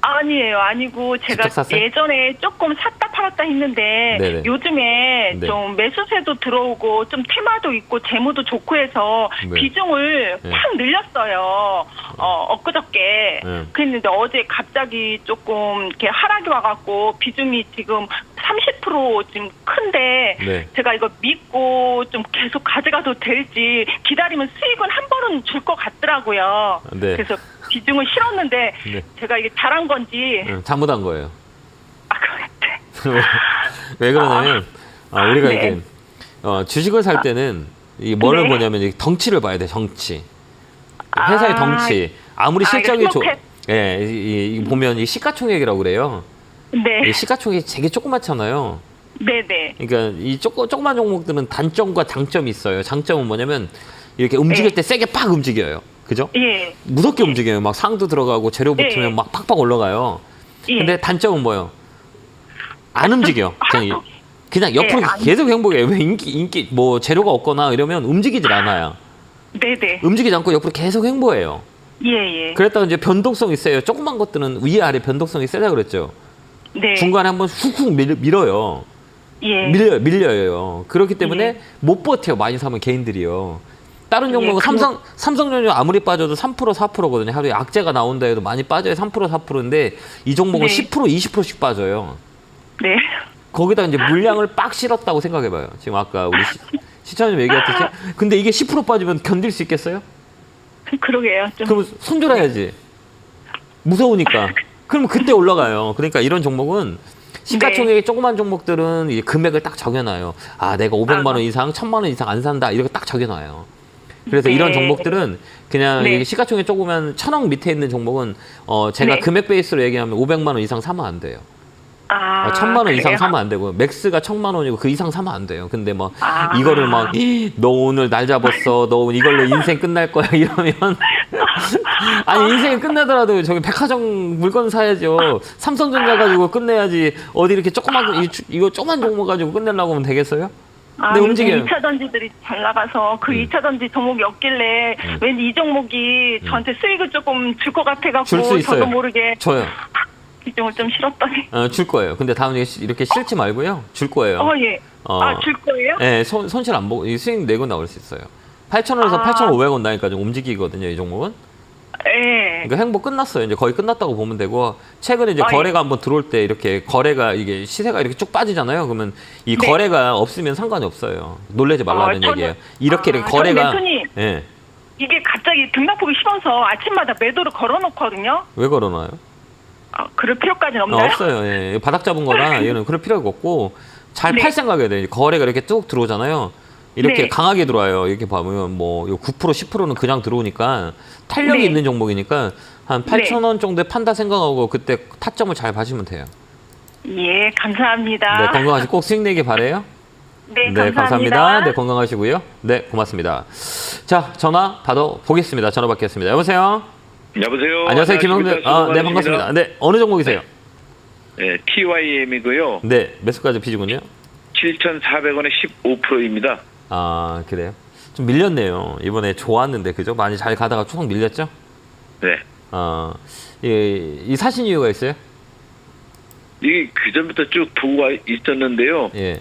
아니에요. 아니고 제가 직접 샀어요? 예전에 조금 샀다 팔았다 했는데 네네. 요즘에 네. 좀 매수세도 들어오고 좀 테마도 있고 재무도 좋고 해서 네. 비중을 네. 확 늘렸어요. 엊그저께. 네. 그랬는데 어제 갑자기 조금 이렇게 하락이 와갖고 비중이 지금 30% 지금 큰데 네. 제가 이거 믿고 좀 계속 가져가도 될지 기다리면 수익은 한 번은 줄 것 같더라고요. 네. 그래서 비중을 실었는데 네. 제가 이게 잘한 건지 잘못한 거예요. 그런데 왜 그러냐면 우리가 네. 이제 주식을 살 때는 이 뭐를 네. 보냐면 이 덩치를 봐야 돼. 덩치. 회사의 덩치. 아무리 이거 실적이 스모켓. 예, 이 보면 이 시가총액이라고 그래요. 네, 이 시가총액이 되게 조그맣잖아요. 네네, 그러니까 이 조그만 종목들은 단점과 장점이 있어요. 장점은 뭐냐면 이렇게 움직일 네. 때 세게 팍 움직여요. 그죠? 예, 무섭게 움직여요. 막 상도 들어가고 재료 붙으면 예. 막 팍팍 올라가요. 예. 근데 단점은 뭐예요? 안 움직여. 그냥 옆으로 네, 안- 계속 행복해요. 왜 인기 뭐 재료가 없거나 이러면 움직이질 않아요. 네네, 움직이지 않고 옆으로 계속 행보해요. 예, 예, 그랬다가 이제 변동성이 세요. 조그만 것들은 위아래 변동성이 세다 그랬죠. 네, 중간에 한번 훅훅 밀어요. 예, 밀려요. 그렇기 때문에 못 버텨요. 많이 사면 개인들이요. 다른 종목은 예, 삼성전자 아무리 빠져도 3% 4%거든요. 하루에 악재가 나온다 해도 많이 빠져요. 3% 4%인데 이 종목은 네. 10% 20%씩 빠져요. 네, 거기다 이제 물량을 빡 실었다고 생각해봐요. 지금 아까 우리 시청자님 얘기했듯이. 근데 이게 10% 빠지면 견딜 수 있겠어요? 그러게요. 좀 그럼 손절해야지. 무서우니까. 그럼 그때 올라가요. 그러니까 이런 종목은 시가총액이 조그만 종목들은 이 금액을 딱 정해놔요. 아, 내가 500만 원 이상, 1000만 원 이상 안 산다. 이렇게 딱 정해놔요. 그래서 네. 이런 종목들은 그냥 네. 이게 시가총액 조그만 1000억 밑에 있는 종목은 제가 네. 금액 베이스로 얘기하면 500만 원 이상 사면 안 돼요. 아, 1000만 원 이상 그래요? 사면 안 되고 맥스가 1000만 원이고 그 이상 사면 안 돼요. 근데 뭐 아. 이거를 막 너 오늘 날 잡았어. 너 이걸로 인생 끝날 거야. 이러면 아니 인생이 끝나더라도 저기 백화점 물건 사야죠. 삼성전자 가지고 끝내야지. 어디 이렇게 조그만 이거 조그만 종목 가지고 끝내려고 하면 되겠어요? 아, 네, 요즘 움직여요. 2차 전지들이 잘 나가서 그 2차 전지 종목이 없길래 왠지 이 종목이 저한테 수익을 조금 줄 것 같아갖고 줄 수 있어요. 저도 모르게 줘요. 비중을 좀 실었더니 줄 거예요. 근데 다음에 이렇게 싫지 말고요. 줄 거예요. 예. 줄 거예요? 네, 손실 안 보고 수익 내고 나올 수 있어요. 8,000원에서 8,500원 나니까 좀 움직이거든요, 이 종목은. 예. 그러니까 행보 끝났어요. 이제 거의 끝났다고 보면 되고 최근에 이제 예. 거래가 한번 들어올 때 이렇게 거래가 이게 시세가 이렇게 쭉 빠지잖아요. 그러면 이 네. 거래가 없으면 상관이 없어요. 놀라지 말라는 저는- 얘기예요. 이렇게 저는 거래가 멘토님, 예. 이게 갑자기 등락폭이 심어서 아침마다 매도를 걸어놓거든요. 왜 걸어놔요? 그럴 필요까지는 없나요? 없어요. 예. 바닥 잡은 거라 얘는 그럴 필요가 없고 잘 네. 팔 생각해야 돼요. 거래가 이렇게 쭉 들어오잖아요. 이렇게 네. 강하게 들어와요. 이렇게 보면 뭐 9% 10%는 그냥 들어오니까 탄력이 네. 있는 종목이니까 한 8,000원 정도에 판다 생각하고 그때 타점을 잘 봐시면 돼요. 예, 감사합니다. 네, 건강하시고 꼭 수익 내기 바래요. 네, 네, 감사합니다. 감사합니다. 네, 건강하시고요. 네, 고맙습니다. 자, 전화 받아 보겠습니다. 전화 받겠습니다. 여보세요? 여보세요. 안녕하세요. 김영대. 네, 반갑습니다. 네, 어느 종목이세요? 네, TYM이고요. 네, 매수까지 비중은요? 7,400원에 15%입니다. 아, 그래요? 좀 밀렸네요. 이번에 좋았는데, 그죠? 많이 잘 가다가 쭉 밀렸죠? 네. 이 사신 이유가 있어요? 이게 그 전부터 쭉 보고 있었는데요. 예.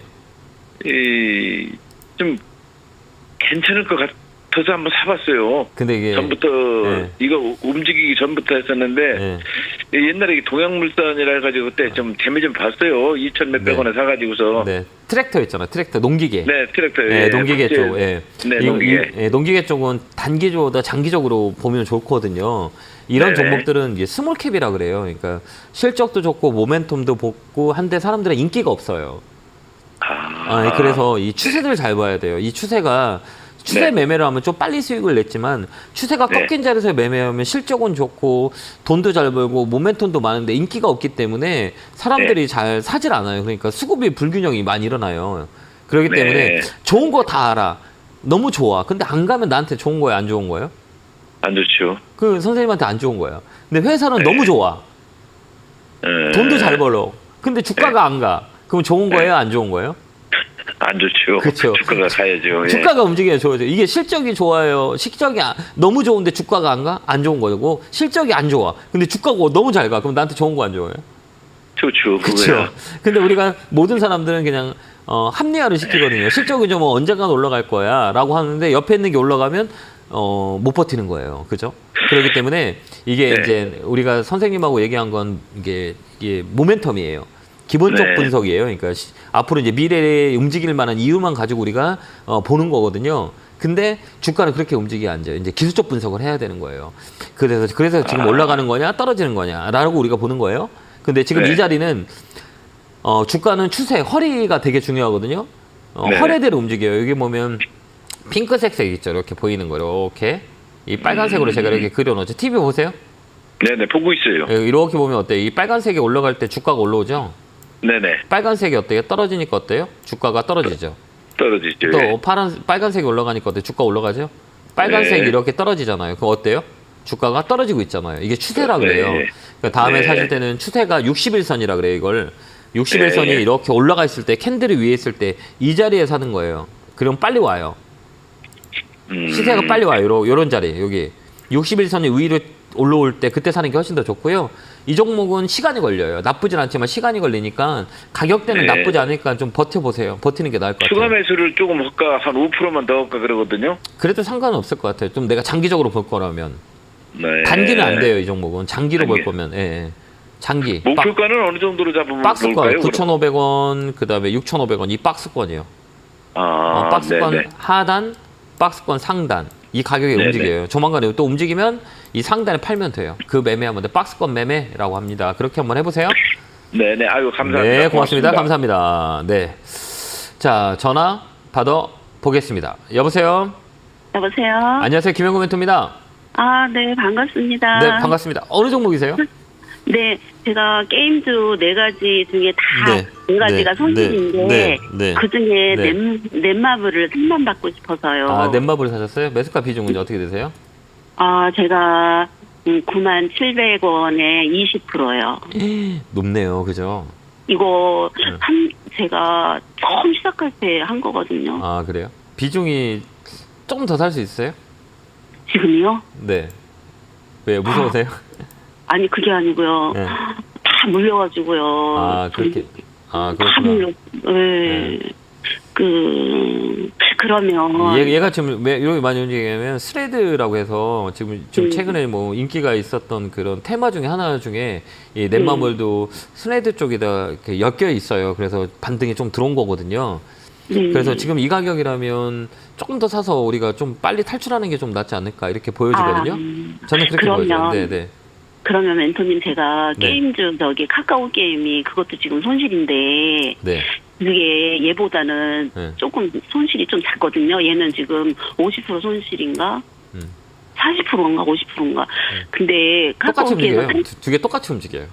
좀 괜찮을 것 같아서 한번 사봤어요. 근데 이게. 전부터 네. 이거 움직이기 전부터 했었는데 예. 옛날에 동양물산이라 해가지고 그때 좀 재미 좀 봤어요. 2천 몇백 네. 원에 사가지고서. 네. 트랙터 있잖아. 트랙터. 농기계. 네, 트랙터. 네, 농기계 쪽. 예. 네, 농기계. 농기계 쪽은 단기적보다 장기적으로 보면 좋거든요. 이런 네네. 종목들은 이제 스몰캡이라 그래요. 그러니까 실적도 좋고 모멘텀도 좋고 한데 사람들은 인기가 없어요. 그래서 이 추세들 잘 봐야 돼요. 이 추세가 추세 네. 매매를 하면 좀 빨리 수익을 냈지만 추세가 네. 꺾인 자리에서 매매하면 실적은 좋고 돈도 잘 벌고 모멘텀도 많은데 인기가 없기 때문에 사람들이 네. 잘 사질 않아요. 그러니까 수급이 불균형이 많이 일어나요. 그렇기 네. 때문에 좋은 거 다 알아. 너무 좋아. 근데 안 가면 나한테 좋은 거예요? 안 좋은 거예요? 안 좋죠. 그 선생님한테 안 좋은 거예요. 근데 회사는 네. 너무 좋아. 돈도 잘 벌어. 근데 주가가 안 가. 그럼 좋은 거예요? 안 좋은 거예요? 안 좋죠. 그쵸. 주가가 가야죠. 예. 주가가 움직여야 좋아져. 이게 실적이 좋아요. 실적이 너무 좋은데 주가가 안 가? 안 좋은 거고 실적이 안 좋아. 근데 주가가 너무 잘 가. 그럼 나한테 좋은 거 안 좋아요? 좋죠. 그렇죠. 그거야. 근데 우리가 모든 사람들은 그냥 합리화를 시키거든요. 실적이 좀 언젠간 올라갈 거야라고 하는데 옆에 있는 게 올라가면 못 버티는 거예요. 그죠? 그렇기 때문에 이게 네. 이제 우리가 선생님하고 얘기한 건 이게 모멘텀이에요. 기본적 네. 분석이에요. 그러니까 앞으로 이제 미래에 움직일 만한 이유만 가지고 우리가 보는 거거든요. 근데 주가는 그렇게 움직이지 않죠. 이제 기술적 분석을 해야 되는 거예요. 그래서 지금 올라가는 거냐 떨어지는 거냐라고 우리가 보는 거예요. 근데 지금 네. 이 자리는 주가는 추세 허리가 되게 중요하거든요. 네. 허리대로 움직여요. 여기 보면 핑크색 색 있죠. 이렇게 보이는 거 이렇게 이 빨간색으로 제가 이렇게 그려놓죠. TV 보세요. 네네, 보고 있어요. 이렇게 보면 어때요? 이 빨간색이 올라갈 때 주가가 올라오죠. 네네. 빨간색이 어때요? 떨어지니까 어때요? 주가가 떨어지죠. 떨어지죠. 또 예. 빨간색이 올라가니까 어때요? 주가 올라가죠? 빨간색이 네. 이렇게 떨어지잖아요. 그럼 어때요? 주가가 떨어지고 있잖아요. 이게 추세라 그래요. 네. 그러니까 다음에 네. 사실 때는 추세가 61선이라 그래요. 이걸 61선이 네. 이렇게 올라가 있을 때 캔들이 위에 있을 때 이 자리에 사는 거예요. 그럼 빨리 와요. 시세가 빨리 와요. 요런 자리 여기 61선이 위로 올라올 때 그때 사는 게 훨씬 더 좋고요. 이 종목은 시간이 걸려요. 나쁘진 않지만 시간이 걸리니까 가격대는 네. 나쁘지 않으니까 좀 버텨보세요. 버티는 게 나을 것 추가 같아요. 매수를 조금 할까? 한 5%만 더 할까 그러거든요. 그래도 상관은 없을 것 같아요. 좀 내가 장기적으로 볼 거라면. 네. 단기는 안 돼요. 이 종목은. 장기로 볼 장기. 거면. 예. 장기. 목표가는 어느 정도로 잡으면 박스권 좋을까요? 9,500원, 그다음에 6,500원 이 박스권이요. 박스권 네네. 하단, 박스권 상단. 이 가격이 네네. 움직여요. 조만간에 또 움직이면 이 상단에 팔면 돼요. 그 매매하면 돼. 박스권 매매라고 합니다. 그렇게 한번 해보세요. 네네. 아유, 감사합니다. 네, 고맙습니다. 감사합니다. 네. 자, 전화 받아 보겠습니다. 여보세요? 여보세요? 안녕하세요. 김영구 멘토입니다. 아, 네, 반갑습니다. 네, 반갑습니다. 어느 종목이세요? 네, 제가 게임주 4가지 중에 다 네, 4가지가 네, 손실인데 네, 네. 그 중에 네. 넷마블을 3만 받고 싶어서요. 아, 넷마블 사셨어요? 매수가 비중은 어떻게 되세요? 제가 97,700원에 20%요. 높네요. 그죠? 이거 제가 처음 시작할 때 한 거거든요. 아, 그래요? 비중이 조금 더 살 수 있어요? 지금요? 네. 왜 무서우세요? 아니, 그게 아니고요. 네. 다 물려가지고요. 아, 그렇게. 아, 다 그렇구나. 네. 그러면. 얘가 지금 왜 이렇게 많이 움직이냐면 스레드라고 해서 지금 최근에 뭐 인기가 있었던 그런 테마 중에 하나 중에 이 넷마블도 스레드 쪽에다 이렇게 엮여 있어요. 그래서 반등이 좀 들어온 거거든요. 그래서 지금 이 가격이라면 조금 더 사서 우리가 좀 빨리 탈출하는 게 좀 낫지 않을까 이렇게 보여지거든요. 저는 그렇게 보여져요. 네. 그러면 멘토님 제가 네. 게임주 카카오 게임이 그것도 지금 손실인데 네. 그게 얘보다는 네. 조금 손실이 좀 작거든요. 얘는 지금 50% 손실인가? 40%인가 50%인가? 근데 똑같이 카카오 움직여요. 게임은 두 개 똑같이 움직여요.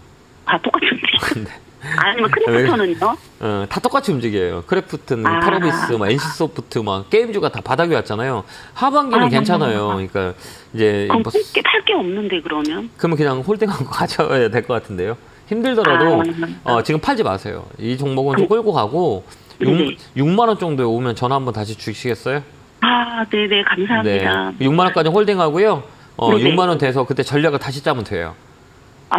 똑같이 움직여. 아니면 크래프터는요? 다 똑같이 움직여요. 크래프트는 아. 파라비스, NC소프트, 막 게임주가 다 바닥에 왔잖아요. 하반기는 괜찮아요. 그러니까 이제 그럼 뭐 팔 게 없는데 그러면? 그러면 그냥 홀딩하고 가져야 될 것 같은데요. 힘들더라도 지금 팔지 마세요. 이 종목은 좀 끌고 가고 6만 원 정도에 오면 전화 한번 다시 주시겠어요? 네네 감사합니다. 네. 6만 원까지 홀딩하고요. 네네. 6만 원 돼서 그때 전략을 다시 짜면 돼요.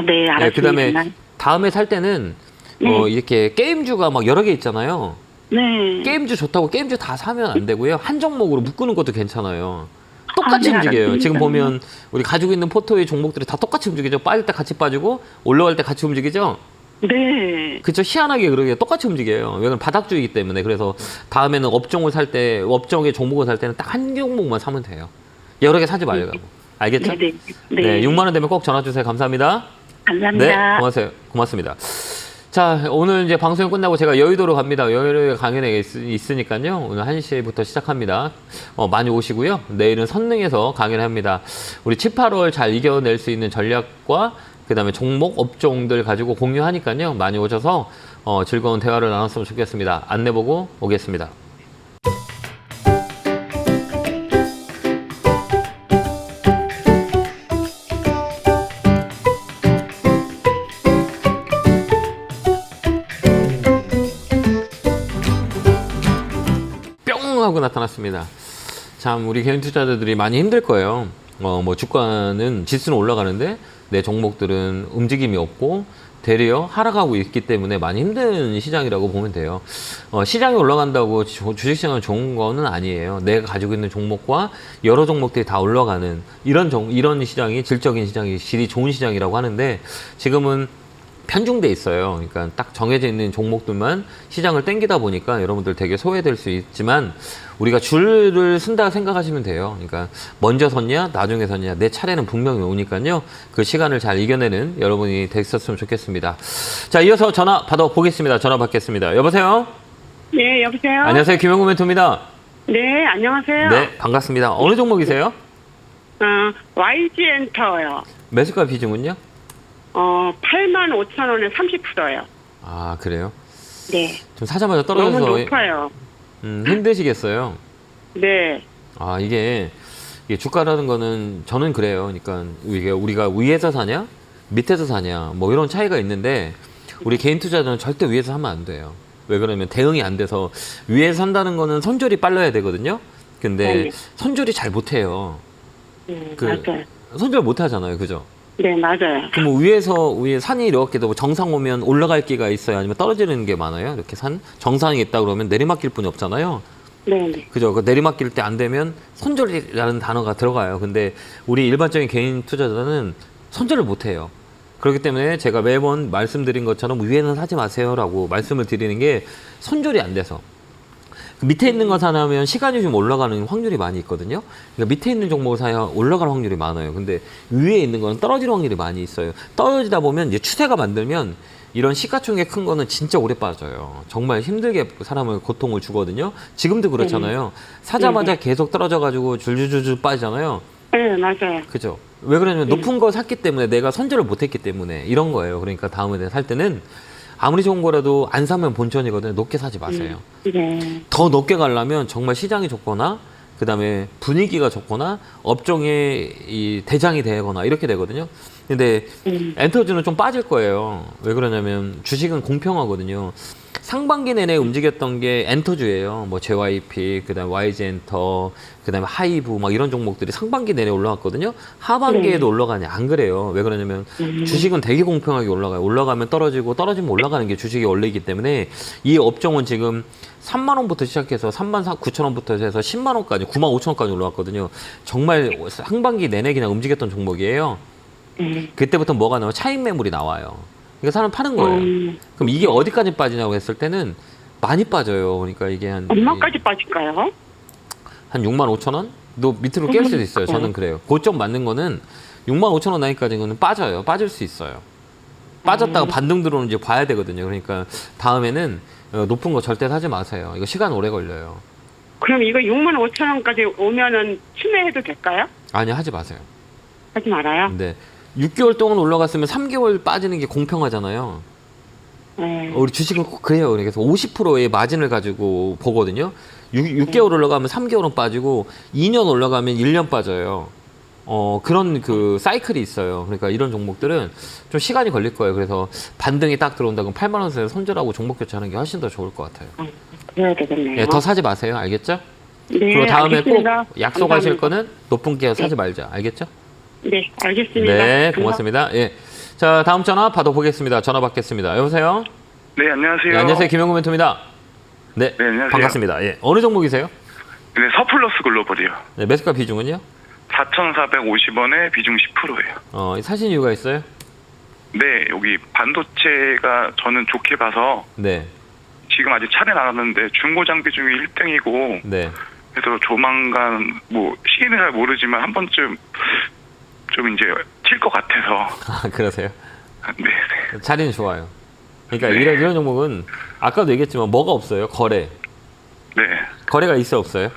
네 알았습니다. 그다음에 다음에 살 때는 이렇게 게임주가 막 여러 개 있잖아요. 네. 게임주 좋다고 게임주 다 사면 안 되고요. 한 종목으로 묶는 것도 괜찮아요. 똑같이 네, 움직여요. 알았습니다. 지금 보면 우리 가지고 있는 포토의 종목들이 다 똑같이 움직이죠. 빠질 때 같이 빠지고 올라갈 때 같이 움직이죠. 네. 그쵸. 희한하게 그러게 똑같이 움직여요. 왜냐면 바닥주이기 때문에. 그래서 다음에는 업종을 살 때, 업종의 종목을 살 때는 딱 한 종목만 사면 돼요. 여러 개 사지 말라고. 알겠죠? 네네. 네. 6만 원 되면 꼭 전화 주세요. 감사합니다. 감사합니다. 네. 고맙습니다. 자, 오늘 이제 방송이 끝나고 제가 여의도로 갑니다. 여의도에 강연에 있으니까요. 오늘 1시부터 시작합니다. 많이 오시고요. 내일은 선릉에서 강연을 합니다. 우리 7, 8월 잘 이겨낼 수 있는 전략과 그다음에 종목, 업종들 가지고 공유하니까요. 많이 오셔서 즐거운 대화를 나눴으면 좋겠습니다. 안내 보고 오겠습니다. 뿅 하고 나타났습니다. 참 우리 개인 투자자들이 많이 힘들 거예요. 뭐 주가는 지수는 올라가는데 내 종목들은 움직임이 없고 되려 하락하고 있기 때문에 많이 힘든 시장이라고 보면 돼요. 시장이 올라간다고 주식시장은 좋은 거는 아니에요. 내가 가지고 있는 종목과 여러 종목들이 다 올라가는 이런 시장이 질적인 시장이 질이 좋은 시장이라고 하는데 지금은 편중돼 있어요. 그러니까 딱 정해져 있는 종목들만 시장을 땡기다 보니까 여러분들 되게 소외될 수 있지만 우리가 줄을 쓴다 생각하시면 돼요. 그러니까 먼저 섰냐 나중에 섰냐 내 차례는 분명히 오니까요. 그 시간을 잘 이겨내는 여러분이 됐었으면 좋겠습니다. 자, 이어서 전화 받아보겠습니다. 전화 받겠습니다. 여보세요? 네, 여보세요? 안녕하세요. 김영구 멘토입니다. 네, 안녕하세요. 네, 반갑습니다. 어느 종목이세요? YG엔터요. 매수가 비중은요? 85,000원에 30%요. 아, 그래요? 네. 좀 사자마자 너무 떨어져서 높아요. 힘드시겠어요? 네. 아, 이게 주가라는 거는 저는 그래요. 그러니까 이게 우리가 위에서 사냐, 밑에서 사냐, 뭐 이런 차이가 있는데 우리 개인 투자자는 절대 위에서 하면 안 돼요. 왜 그러면 대응이 안 돼서 위에서 산다는 거는 손절이 빨라야 되거든요. 근데 네. 손절이 잘 못해요. 맞아요. 손절 못 하잖아요. 그죠? 네, 맞아요. 그럼 뭐 위에 산이 이렇게 정상 오면 올라갈 기가 있어요? 아니면 떨어지는 게 많아요? 이렇게 정상이 있다 그러면 내리막길 뿐이 없잖아요. 네. 그죠? 그 내리막길 때 안 되면 손절이라는 단어가 들어가요. 근데 우리 일반적인 개인 투자자는 손절을 못 해요. 그렇기 때문에 제가 매번 말씀드린 것처럼 위에는 사지 마세요라고 말씀을 드리는 게 손절이 안 돼서. 그 밑에 있는 거 사면 시간이 좀 올라가는 확률이 많이 있거든요. 그러니까 밑에 있는 종목을 사야 올라갈 확률이 많아요. 근데 위에 있는 거는 떨어질 확률이 많이 있어요. 떨어지다 보면 이제 추세가 만들면 이런 시가총액 큰 거는 진짜 오래 빠져요. 정말 힘들게 사람을 고통을 주거든요. 지금도 그렇잖아요. 사자마자 계속 떨어져가지고 줄줄줄줄 빠지잖아요. 네, 맞아요. 그죠? 왜 그러냐면 높은 거 샀기 때문에 내가 손절을 못했기 때문에 이런 거예요. 그러니까 다음에 살 때는 아무리 좋은 거라도 안 사면 본전이거든요. 높게 사지 마세요. 네. 더 높게 가려면 정말 시장이 좋거나 그다음에 분위기가 좋거나 업종의 이 대장이 되거나 이렇게 되거든요. 근데 엔터주는 좀 빠질 거예요. 왜 그러냐면 주식은 공평하거든요. 상반기 내내 움직였던 게 엔터주예요. 뭐 JYP, 그다음에 YG엔터, 그다음에 하이브 막 이런 종목들이 상반기 내내 올라갔거든요. 하반기에도 올라가냐? 안 그래요. 왜 그러냐면 주식은 되게 공평하게 올라가요. 올라가면 떨어지고 떨어지면 올라가는 게 주식의 원리이기 때문에 이 업종은 지금 3만 원부터 시작해서 3만 9천 원부터 해서 10만 원까지 9만 5천 원까지 올라왔거든요. 정말 상반기 내내 그냥 움직였던 종목이에요. 그때부터 뭐가 나와요? 차익 매물이 나와요. 그러니까 사람 파는 거예요. 그럼 이게 어디까지 빠지냐고 했을 때는 많이 빠져요. 그러니까 이게 얼마까지 빠질까요? 한 6만 5천 원? 너 밑으로 깰 수도 있어요. 저는 그래요. 고점 맞는 거는 6만 5천 원 나이까지는 빠져요. 빠질 수 있어요. 빠졌다가 반등 들어오는지 봐야 되거든요. 그러니까 다음에는 높은 거 절대 사지 마세요. 이거 시간 오래 걸려요. 그럼 이거 6만 5천 원까지 오면은 추매해도 될까요? 아니요, 하지 마세요. 하지 말아요. 네. 6개월 동안 올라갔으면 3개월 빠지는 게 공평하잖아요. 네. 우리 주식은 꼭 그래요. 그래서 50%의 마진을 가지고 보거든요. 6개월 올라가면 3개월은 빠지고 2년 올라가면 1년 빠져요. 그런 그 사이클이 있어요. 그러니까 이런 종목들은 좀 시간이 걸릴 거예요. 그래서 반등이 딱 들어온다 그럼 8만 원에서 손절하고 종목 교체하는 게 훨씬 더 좋을 것 같아요. 그래야 되겠네요. 네, 더 사지 마세요. 알겠죠? 네, 그리고 다음에 알겠습니다. 꼭 약속하실 감사합니다. 거는 높은 게 사지 말자. 알겠죠? 네, 알겠습니다. 네, 고맙습니다. 예. 자, 다음 전화 받아보겠습니다. 전화 받겠습니다. 여보세요? 네, 안녕하세요. 네, 안녕하세요. 김영구 멘토입니다. 네, 네, 안녕하세요. 반갑습니다. 예. 어느 종목이세요? 네, 서플러스 글로벌이요. 네, 매수가 비중은요? 4,450원에 비중 10%예요. 사신 이유가 있어요? 네, 여기 반도체가 저는 좋게 봐서 네, 지금 아직 차례 나왔는데 중고 장비 중에 1등이고 네. 그래서 조만간 뭐 시기는 잘 모르지만 한 번쯤 좀 이제 칠 것 같아서. 아, 그러세요? 네. 자리는 좋아요. 그러니까 네. 이런 종목은 아까도 얘기했지만 뭐가 없어요? 거래. 네. 거래가 있어요, 없어요?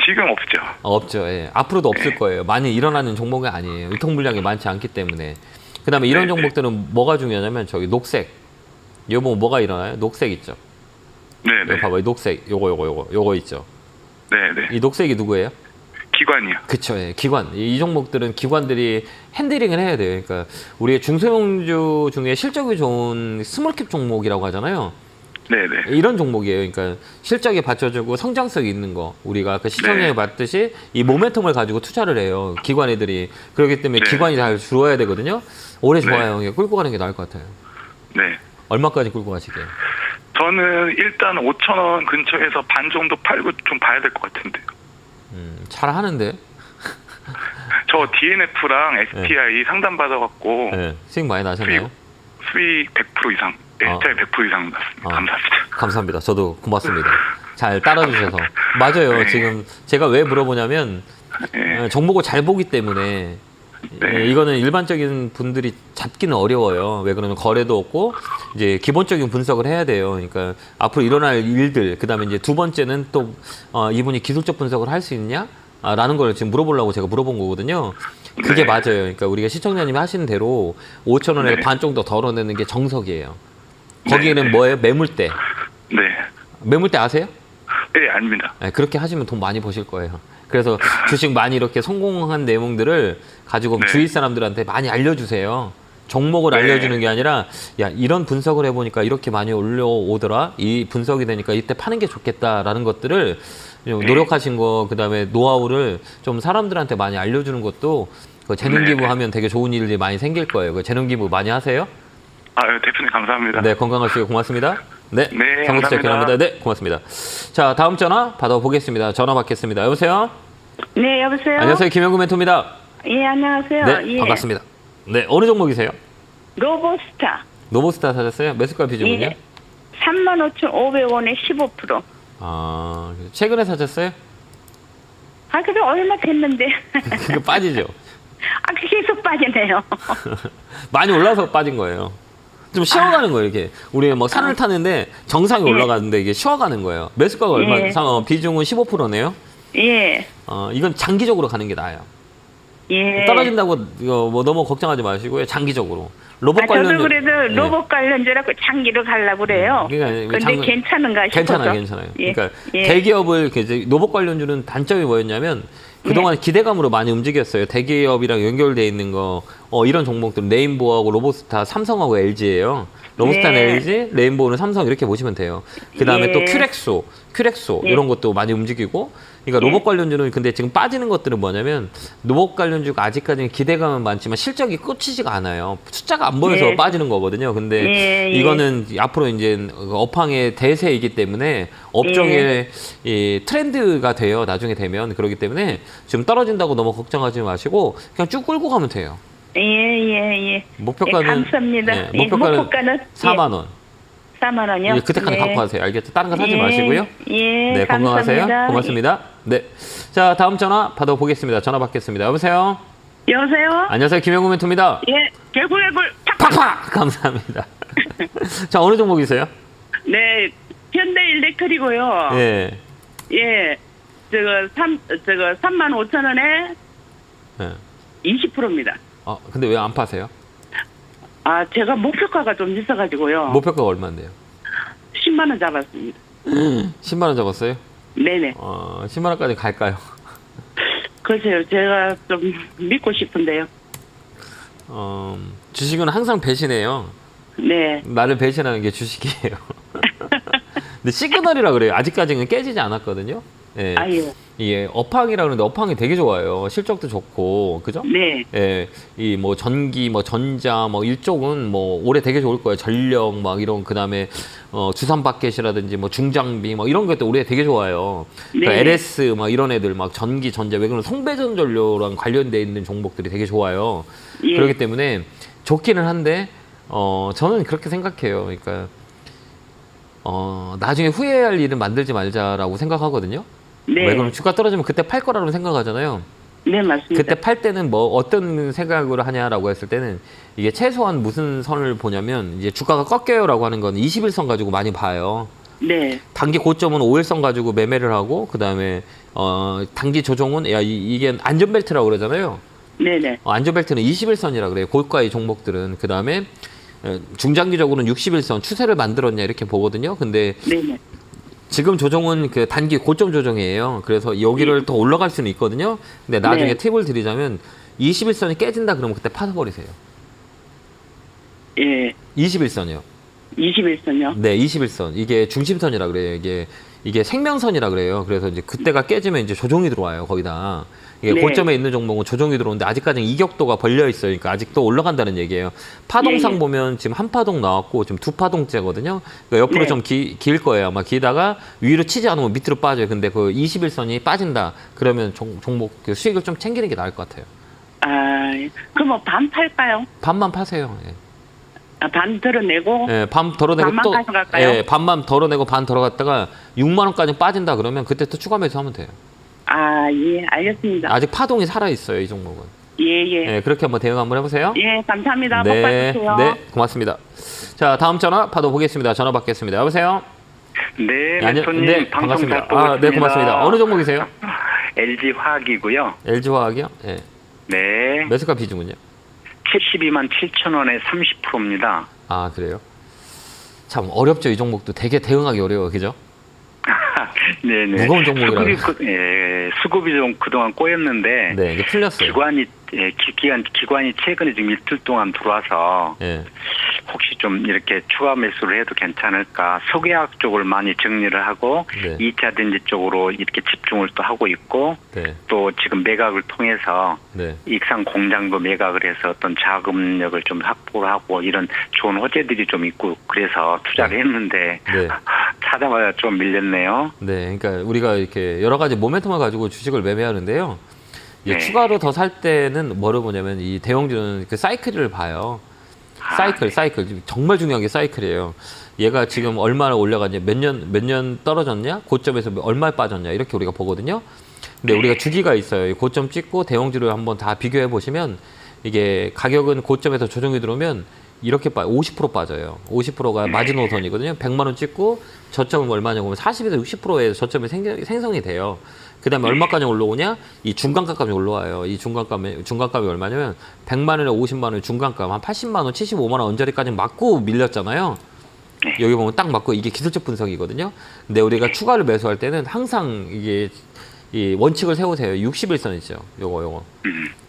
지금 없죠. 없죠. 예. 앞으로도 없을 거예요. 많이 일어나는 종목이 아니에요. 유통 물량이 많지 않기 때문에. 그다음에 이런 네, 종목들은 뭐가 중요하냐면 저기 녹색. 요거 뭐가 일어나요? 녹색 있죠. 네, 여기 네. 봐봐요. 녹색. 요거 있죠. 네, 네. 이 녹색이 누구예요? 기관이요. 그쵸. 예. 기관. 이 종목들은 기관들이 핸들링을 해야 돼요. 그러니까 우리의 중소형주 중에 실적이 좋은 스몰캡 종목이라고 하잖아요. 네, 네. 이런 종목이에요. 그러니까 실적이 받쳐주고 성장성이 있는 거. 우리가 그 시청률에 네. 봤듯이 이 모멘텀을 가지고 투자를 해요. 기관 애들이. 그렇기 때문에 네. 기관이 잘 줄어야 되거든요. 오래 네. 좋아요. 이게 끌고 가는 게 나을 것 같아요. 네. 얼마까지 끌고 가시게요? 저는 일단 5,000원 근처에서 반 정도 팔고 좀 봐야 될 것 같은데요. 잘 하는데. 저 DNF랑 STI 상담 받아갖고 네. 수익 많이 나셨나요? 수익 100% 이상, STI 100% 이상 났습니다. 감사합니다. 감사합니다. 저도 고맙습니다. 잘 따라주셔서. 맞아요. 네. 지금 제가 왜 물어보냐면 네. 종목을 잘 보기 때문에 네. 이거는 일반적인 분들이 잡기는 어려워요. 왜 그러면 거래도 없고 이제 기본적인 분석을 해야 돼요. 그러니까 앞으로 일어날 일들, 그다음에 이제 두 번째는 또 이분이 기술적 분석을 할 수 있냐? 라는 걸 지금 물어보려고 제가 물어본 거거든요. 그게 네. 맞아요. 그러니까 우리가 시청자님이 하시는 대로 5,000원에 네. 반 정도 덜어내는 게 정석이에요. 거기에는 네. 뭐예요? 매물대. 네. 매물대 아세요? 네, 아닙니다. 네, 그렇게 하시면 돈 많이 버실 거예요. 그래서 주식 많이 이렇게 성공한 내용들을 가지고 네. 주위 사람들한테 많이 알려주세요. 종목을 네. 알려주는 게 아니라 야 이런 분석을 해보니까 이렇게 많이 올려오더라. 이 분석이 되니까 이때 파는 게 좋겠다라는 것들을 좀 노력하신 거 그다음에 노하우를 좀 사람들한테 많이 알려주는 것도 그 재능 네. 기부하면 되게 좋은 일들이 많이 생길 거예요. 그 재능 기부 많이 하세요? 대표님 감사합니다. 네, 건강하시고 고맙습니다. 네, 네, 정보투자 감사합니다. 기원합니다. 네, 고맙습니다. 자, 다음 전화 받아보겠습니다. 전화 받겠습니다. 여보세요? 네, 여보세요? 안녕하세요. 김영구 멘토입니다. 예, 안녕하세요. 네, 예. 반갑습니다. 네, 어느 종목이세요? 로보스타. 노보스타 사셨어요? 매수가 비중은요? 예. 35,500원에 15%. 아, 최근에 사셨어요? 아, 그래, 얼마 됐는데. 그게 빠지죠. 아, 계속 빠지네요. 많이 올라서 빠진 거예요. 좀 쉬어가는 거예요, 이렇게. 우리 뭐 산을 타는데 정상에 올라가는데 이게 쉬어가는 거예요. 매수가가 얼마, 비중은 15%네요? 예. 이건 장기적으로 가는 게 나아요. 예. 떨어진다고 이거 뭐 너무 걱정하지 마시고요. 장기적으로. 로봇 저도 관련 그래도 로봇 관련주라고 장기로 가려고 그래요. 그러니까 근데 괜찮은가 싶어서. 괜찮아요. 예. 그러니까 예. 대기업을 이제 로봇 관련주는 단점이 뭐였냐면 그동안 기대감으로 많이 움직였어요. 대기업이랑 연결돼 있는 거 이런 종목들 레인보우하고 로보스타, 삼성하고 LG예요. 로보스타는 예. LG, 레인보우는 삼성 이렇게 보시면 돼요. 그다음에 예. 또 큐렉소 예. 이런 것도 많이 움직이고. 그러니까 로봇 관련주는 근데 지금 빠지는 것들은 뭐냐면 로봇 관련주가 아직까지는 기대감은 많지만 실적이 꽂히지가 않아요. 숫자가 안 보여서 예. 빠지는 거거든요. 근데 예. 이거는 앞으로 이제 업황의 대세이기 때문에 업종의 이 트렌드가 돼요. 나중에 되면. 그렇기 때문에 지금 떨어진다고 너무 걱정하지 마시고 그냥 쭉 끌고 가면 돼요. 예. 목표가는 예, 감사합니다. 네, 예, 목표가는 4만 원. 4만 원이요? 이제 그때까지 갖고 가세요. 알겠죠? 다른 거 사지 마시고요. 예, 네, 건강하세요. 감사합니다. 고맙습니다. 네. 자, 다음 전화 받아보겠습니다. 전화 받겠습니다. 여보세요? 여보세요? 안녕하세요. 김영구 멘토입니다. 예, 개굴개굴 팍팍! 감사합니다. 자, 어느 종목이세요? 네, 현대일렉트리고요. 예. 예, 3만 5천 원에 예. 20%입니다. 근데 왜 안 파세요? 아, 제가 목표가가 좀 있어가지고요. 목표가가 얼마인데요? 10만 원 잡았습니다. 10만 원 잡았어요? 네네. 10만 원까지 갈까요? 글쎄요, 제가 좀 믿고 싶은데요. 주식은 항상 배신해요. 네. 나를 배신하는 게 주식이에요. 근데 시그널이라 그래요. 아직까지는 깨지지 않았거든요. 예. 아유. 이게 업황이라 그러는데 업황이 되게 좋아요. 실적도 좋고, 그죠? 네. 예, 이 뭐 전기, 뭐 전자, 뭐 이쪽은 뭐 올해 되게 좋을 거예요. 전력, 막 이런 그다음에 주산바켓이라든지 뭐 중장비, 뭐 이런 것도 올해 되게 좋아요. 그러니까 네. LS 막 이런 애들 막 전기, 전자, 왜 그러면 송배전 전료랑 관련돼 있는 종목들이 되게 좋아요. 예. 그렇기 때문에 좋기는 한데 저는 그렇게 생각해요. 그러니까 나중에 후회할 일은 만들지 말자라고 생각하거든요. 네. 왜 그러면 주가 떨어지면 그때 팔 거라고 생각하잖아요. 네, 맞습니다. 그때 팔 때는 뭐 어떤 생각으로 하냐라고 했을 때는 이게 최소한 무슨 선을 보냐면 이제 주가가 꺾여요라고 하는 건 21선 가지고 많이 봐요. 네. 단기 고점은 5일선 가지고 매매를 하고 그다음에 단기 조정은 이게 안전벨트라고 그러잖아요. 네네. 안전벨트는 21선이라 그래요. 고가의 종목들은. 그다음에 중장기적으로는 61선 추세를 만들었냐 이렇게 보거든요. 근데 네네. 지금 조정은 그 단기 고점 조정이에요. 그래서 여기를 더 올라갈 수는 있거든요. 근데 나중에 네. 팁을 드리자면 21선이 깨진다 그러면 그때 파서버리세요. 예. 21선이요. 21선요? 네, 21선. 이게 중심선이라 그래요. 이게 생명선이라 그래요. 그래서 이제 그때가 깨지면 이제 조정이 들어와요. 거기다. 이게 네. 고점에 있는 종목은 조정이 들어오는데 아직까지는 이격도가 벌려 있어요. 그러니까 아직도 올라간다는 얘기예요. 파동상 네. 보면 지금 한 파동 나왔고 지금 두 파동째거든요. 그러니까 옆으로 네. 좀 길 거예요. 아마 기다가 위로 치지 않으면 밑으로 빠져요. 근데 그 21선이 빠진다. 그러면 종목 그 수익을 좀 챙기는 게 나을 것 같아요. 아, 그럼 뭐 반 팔까요? 반만 파세요. 예. 반 덜어내고. 예, 반 덜어내고 반만 또 가져갈까요? 예, 반만 덜어내고 반 덜어갔다가 6만 원까지 빠진다 그러면 그때 또 추가 매수하면 돼요. 아, 예, 알겠습니다. 아직 파동이 살아 있어요, 이 종목은. 예. 예, 그렇게 한번 대응 한번 해보세요. 예, 감사합니다. 복 네, 받으세요. 네, 고맙습니다. 자, 다음 전화 받아보겠습니다. 전화 받겠습니다. 여보세요. 네, 안녕- 멘토님 네, 방송 반갑습니다. 잘 보고 있습니다. 네, 고맙습니다. 어느 종목이세요? LG 화학이고요. LG화학이요? 예. 네, 매수가 비중은요? 72만 7천 원에 30%입니다. 아, 그래요? 참 어렵죠, 이 종목도. 되게 대응하기 어려워요, 그죠? 네네. 무거운 종목이라 수급이 좀 그동안 꼬였는데 네, 이제 풀렸어요. 기관이 최근에 지금 이틀 동안 들어와서 예. 혹시 좀 이렇게 추가 매수를 해도 괜찮을까? 석유화학 쪽을 많이 정리를 하고 네. 2차 전지 쪽으로 이렇게 집중을 또 하고 있고 네. 또 지금 매각을 통해서 네. 익산 공장도 매각을 해서 어떤 자금력을 좀 확보를 하고 이런 좋은 호재들이 좀 있고 그래서 투자를 했는데 네. 찾아봐야 좀 밀렸네요. 네, 그러니까 우리가 이렇게 여러 가지 모멘텀을 가지고 주식을 매매하는데요. 이제 네. 추가로 더 살 때는 뭐를 보냐면 이 대형주는 그 사이클을 봐요. 사이클. 정말 중요한 게 사이클이에요. 얘가 지금 얼마나 올라갔냐, 몇 년 떨어졌냐, 고점에서 얼마에 빠졌냐, 이렇게 우리가 보거든요. 근데 우리가 주기가 있어요. 고점 찍고 대형주를 한번 다 비교해 보시면 이게 가격은 고점에서 조정이 들어오면 이렇게 50% 빠져요. 50%가 마지노선이거든요. 100만 원 찍고 저점은 얼마냐고 하면 40에서 60%의 저점이 생성이 돼요. 그 다음에 얼마까지 올라오냐? 이 중간가까지 올라와요. 이 중간값이 얼마냐면 100만 원에 50만 원 중간값, 한 80만 원, 75만 원 언저리까지 맞고 밀렸잖아요. 여기 보면 딱 맞고 이게 기술적 분석이거든요. 근데 우리가 추가를 매수할 때는 항상 이게 이 원칙을 세우세요. 61선 있죠. 요거.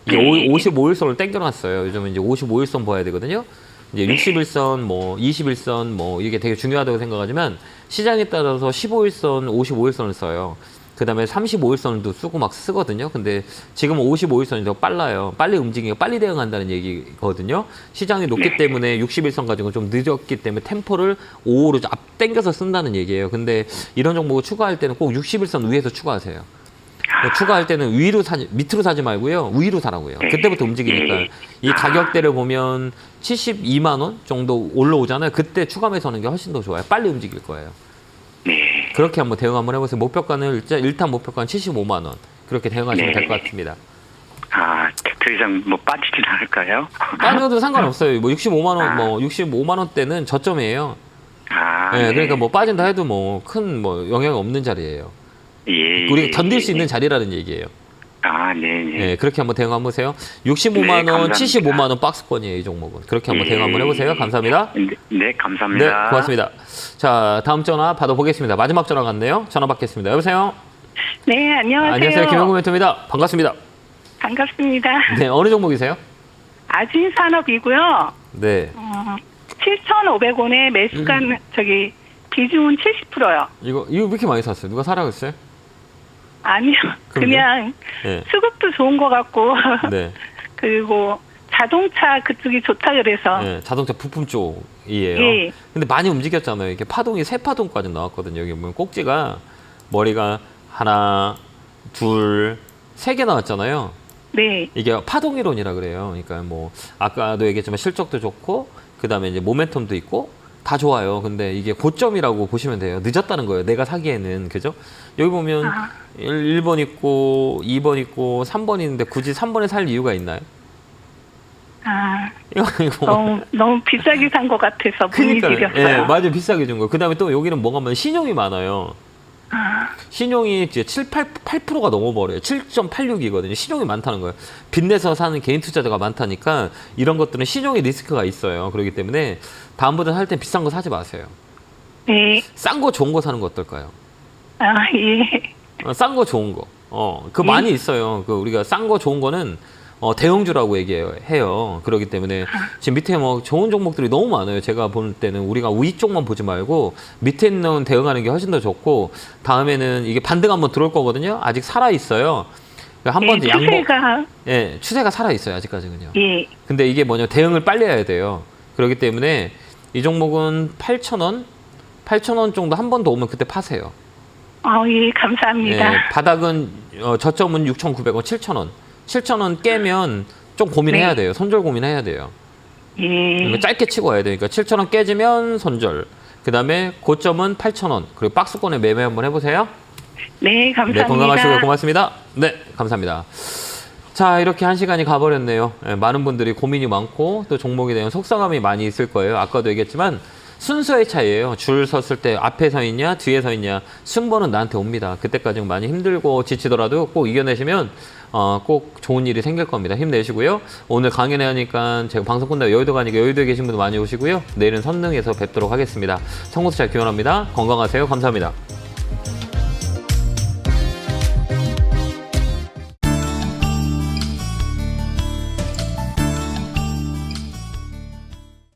이게 55일선을 땡겨놨어요. 요즘은 이제 55일선 봐야 되거든요. 이제 61선, 뭐 21선, 뭐 이게 되게 중요하다고 생각하지만 시장에 따라서 15일선, 55일선을 써요. 그 다음에 35일선도 쓰고 막 쓰거든요. 근데 지금은 55일선이 더 빨라요. 빨리 움직이고 빨리 대응한다는 얘기거든요. 시장이 높기 때문에 60일선 가지고 좀 늦었기 때문에 템포를 5호로 앞당겨서 쓴다는 얘기예요. 근데 이런 종목을 추가할 때는 꼭 60일선 위에서 추가하세요. 추가할 때는 밑으로 사지 말고요. 위로 사라고요. 그때부터 움직이니까. 이 가격대를 보면 72만 원 정도 올라오잖아요. 그때 추가 매수하는 게 훨씬 더 좋아요. 빨리 움직일 거예요. 그렇게 한번 대응 한번 해보세요. 목표가는 일단 목표가는 75만 원. 그렇게 대응하시면 될 것 같습니다. 더 이상 뭐 빠지진 않을까요? 빠져도 상관없어요. 뭐 65만 원, 뭐 65만 원대는 저점이에요. 네, 그러니까 뭐 빠진다 해도 뭐 큰 뭐 영향이 없는 자리예요. 우리가 견딜 수 있는 자리라는 얘기예요. 네, 그렇게 한번 대응 한번 보세요. 65만 원, 75만 원 박스권이에요, 이 종목은. 그렇게 한번 대응 한번 해보세요. 감사합니다. 네, 감사합니다. 네, 고맙습니다. 자, 다음 전화 받아보겠습니다. 마지막 전화 같네요. 전화 받겠습니다. 여보세요? 네, 안녕하세요. 안녕하세요. 김영구 멘토입니다. 반갑습니다. 반갑습니다. 네, 어느 종목이세요? 아진산업이고요. 네. 7,500원에 매수가 비중은 70%요. 이거 왜 이렇게 많이 샀어요? 누가 사라고 했어요? 아니요. 그냥 네. 수급도 좋은 것 같고 네. 그리고 자동차 그쪽이 좋다 그래서 네, 자동차 부품 쪽이에요. 예. 근데 많이 움직였잖아요. 이게 파동이 3파동까지 나왔거든요. 여기 보면 꼭지가 머리가 하나, 둘, 3개 나왔잖아요. 네. 이게 파동이론이라 그래요. 그러니까 뭐 아까도 얘기했지만 실적도 좋고 그다음에 이제 모멘텀도 있고 다 좋아요. 근데 이게 고점이라고 보시면 돼요. 늦었다는 거예요. 내가 사기에는. 그죠? 여기 보면 1번 있고 2번 있고 3번 있는데 굳이 3번에 살 이유가 있나요? 이거 너무 비싸게 산 것 같아서 문의 드렸어요. 예, 맞아요. 비싸게 준 거예요. 그다음에 또 여기는 뭐가 많아요? 신용이 많아요. 신용이 이제 8%가 넘어버려요. 7.86이거든요. 신용이 많다는 거예요. 빚내서 사는 개인 투자자가 많다니까 이런 것들은 신용의 리스크가 있어요. 그렇기 때문에 다음부터 살 때 비싼 거 사지 마세요. 네. 싼 거 좋은 거 사는 거 어떨까요? 예. 싼 거 좋은 거. 많이 있어요. 우리가 싼 거 좋은 거는 대형주라고 얘기해요. 그렇기 때문에 지금 밑에 뭐 좋은 종목들이 너무 많아요. 제가 볼 때는 우리가 위쪽만 보지 말고 밑에 있는 대응하는 게 훨씬 더 좋고 다음에는 이게 반등 한번 들어올 거거든요. 아직 살아 있어요. 한번 추세가 추세가 살아 있어요. 아직까지는요. 예. 근데 이게 뭐냐 대응을 빨리 해야 돼요. 그렇기 때문에 이 종목은 8,000원 정도 한 번 더 오면 그때 파세요. 예, 감사합니다. 네, 바닥은 저점은 6,900원, 7,000원. 7,000원 깨면 좀 고민해야 돼요. 손절 고민해야 돼요. 예. 짧게 치고 와야 되니까 7,000원 깨지면 손절. 그 다음에 고점은 8,000원. 그리고 박스권에 매매 한번 해보세요. 네, 감사합니다. 네, 건강하시고 고맙습니다. 네, 감사합니다. 자, 이렇게 한 시간이 가버렸네요. 많은 분들이 고민이 많고 또 종목에 대한 속상함이 많이 있을 거예요. 아까도 얘기했지만 순서의 차이예요. 줄 섰을 때 앞에 서 있냐 뒤에 서 있냐 승부는 나한테 옵니다. 그때까지 많이 힘들고 지치더라도 꼭 이겨내시면 꼭 좋은 일이 생길 겁니다. 힘내시고요. 오늘 강연회 하니까 제가 방송 끝나고 여의도 가니까 여의도에 계신 분들 많이 오시고요. 내일은 선릉에서 뵙도록 하겠습니다. 성공투자 기원합니다. 건강하세요. 감사합니다.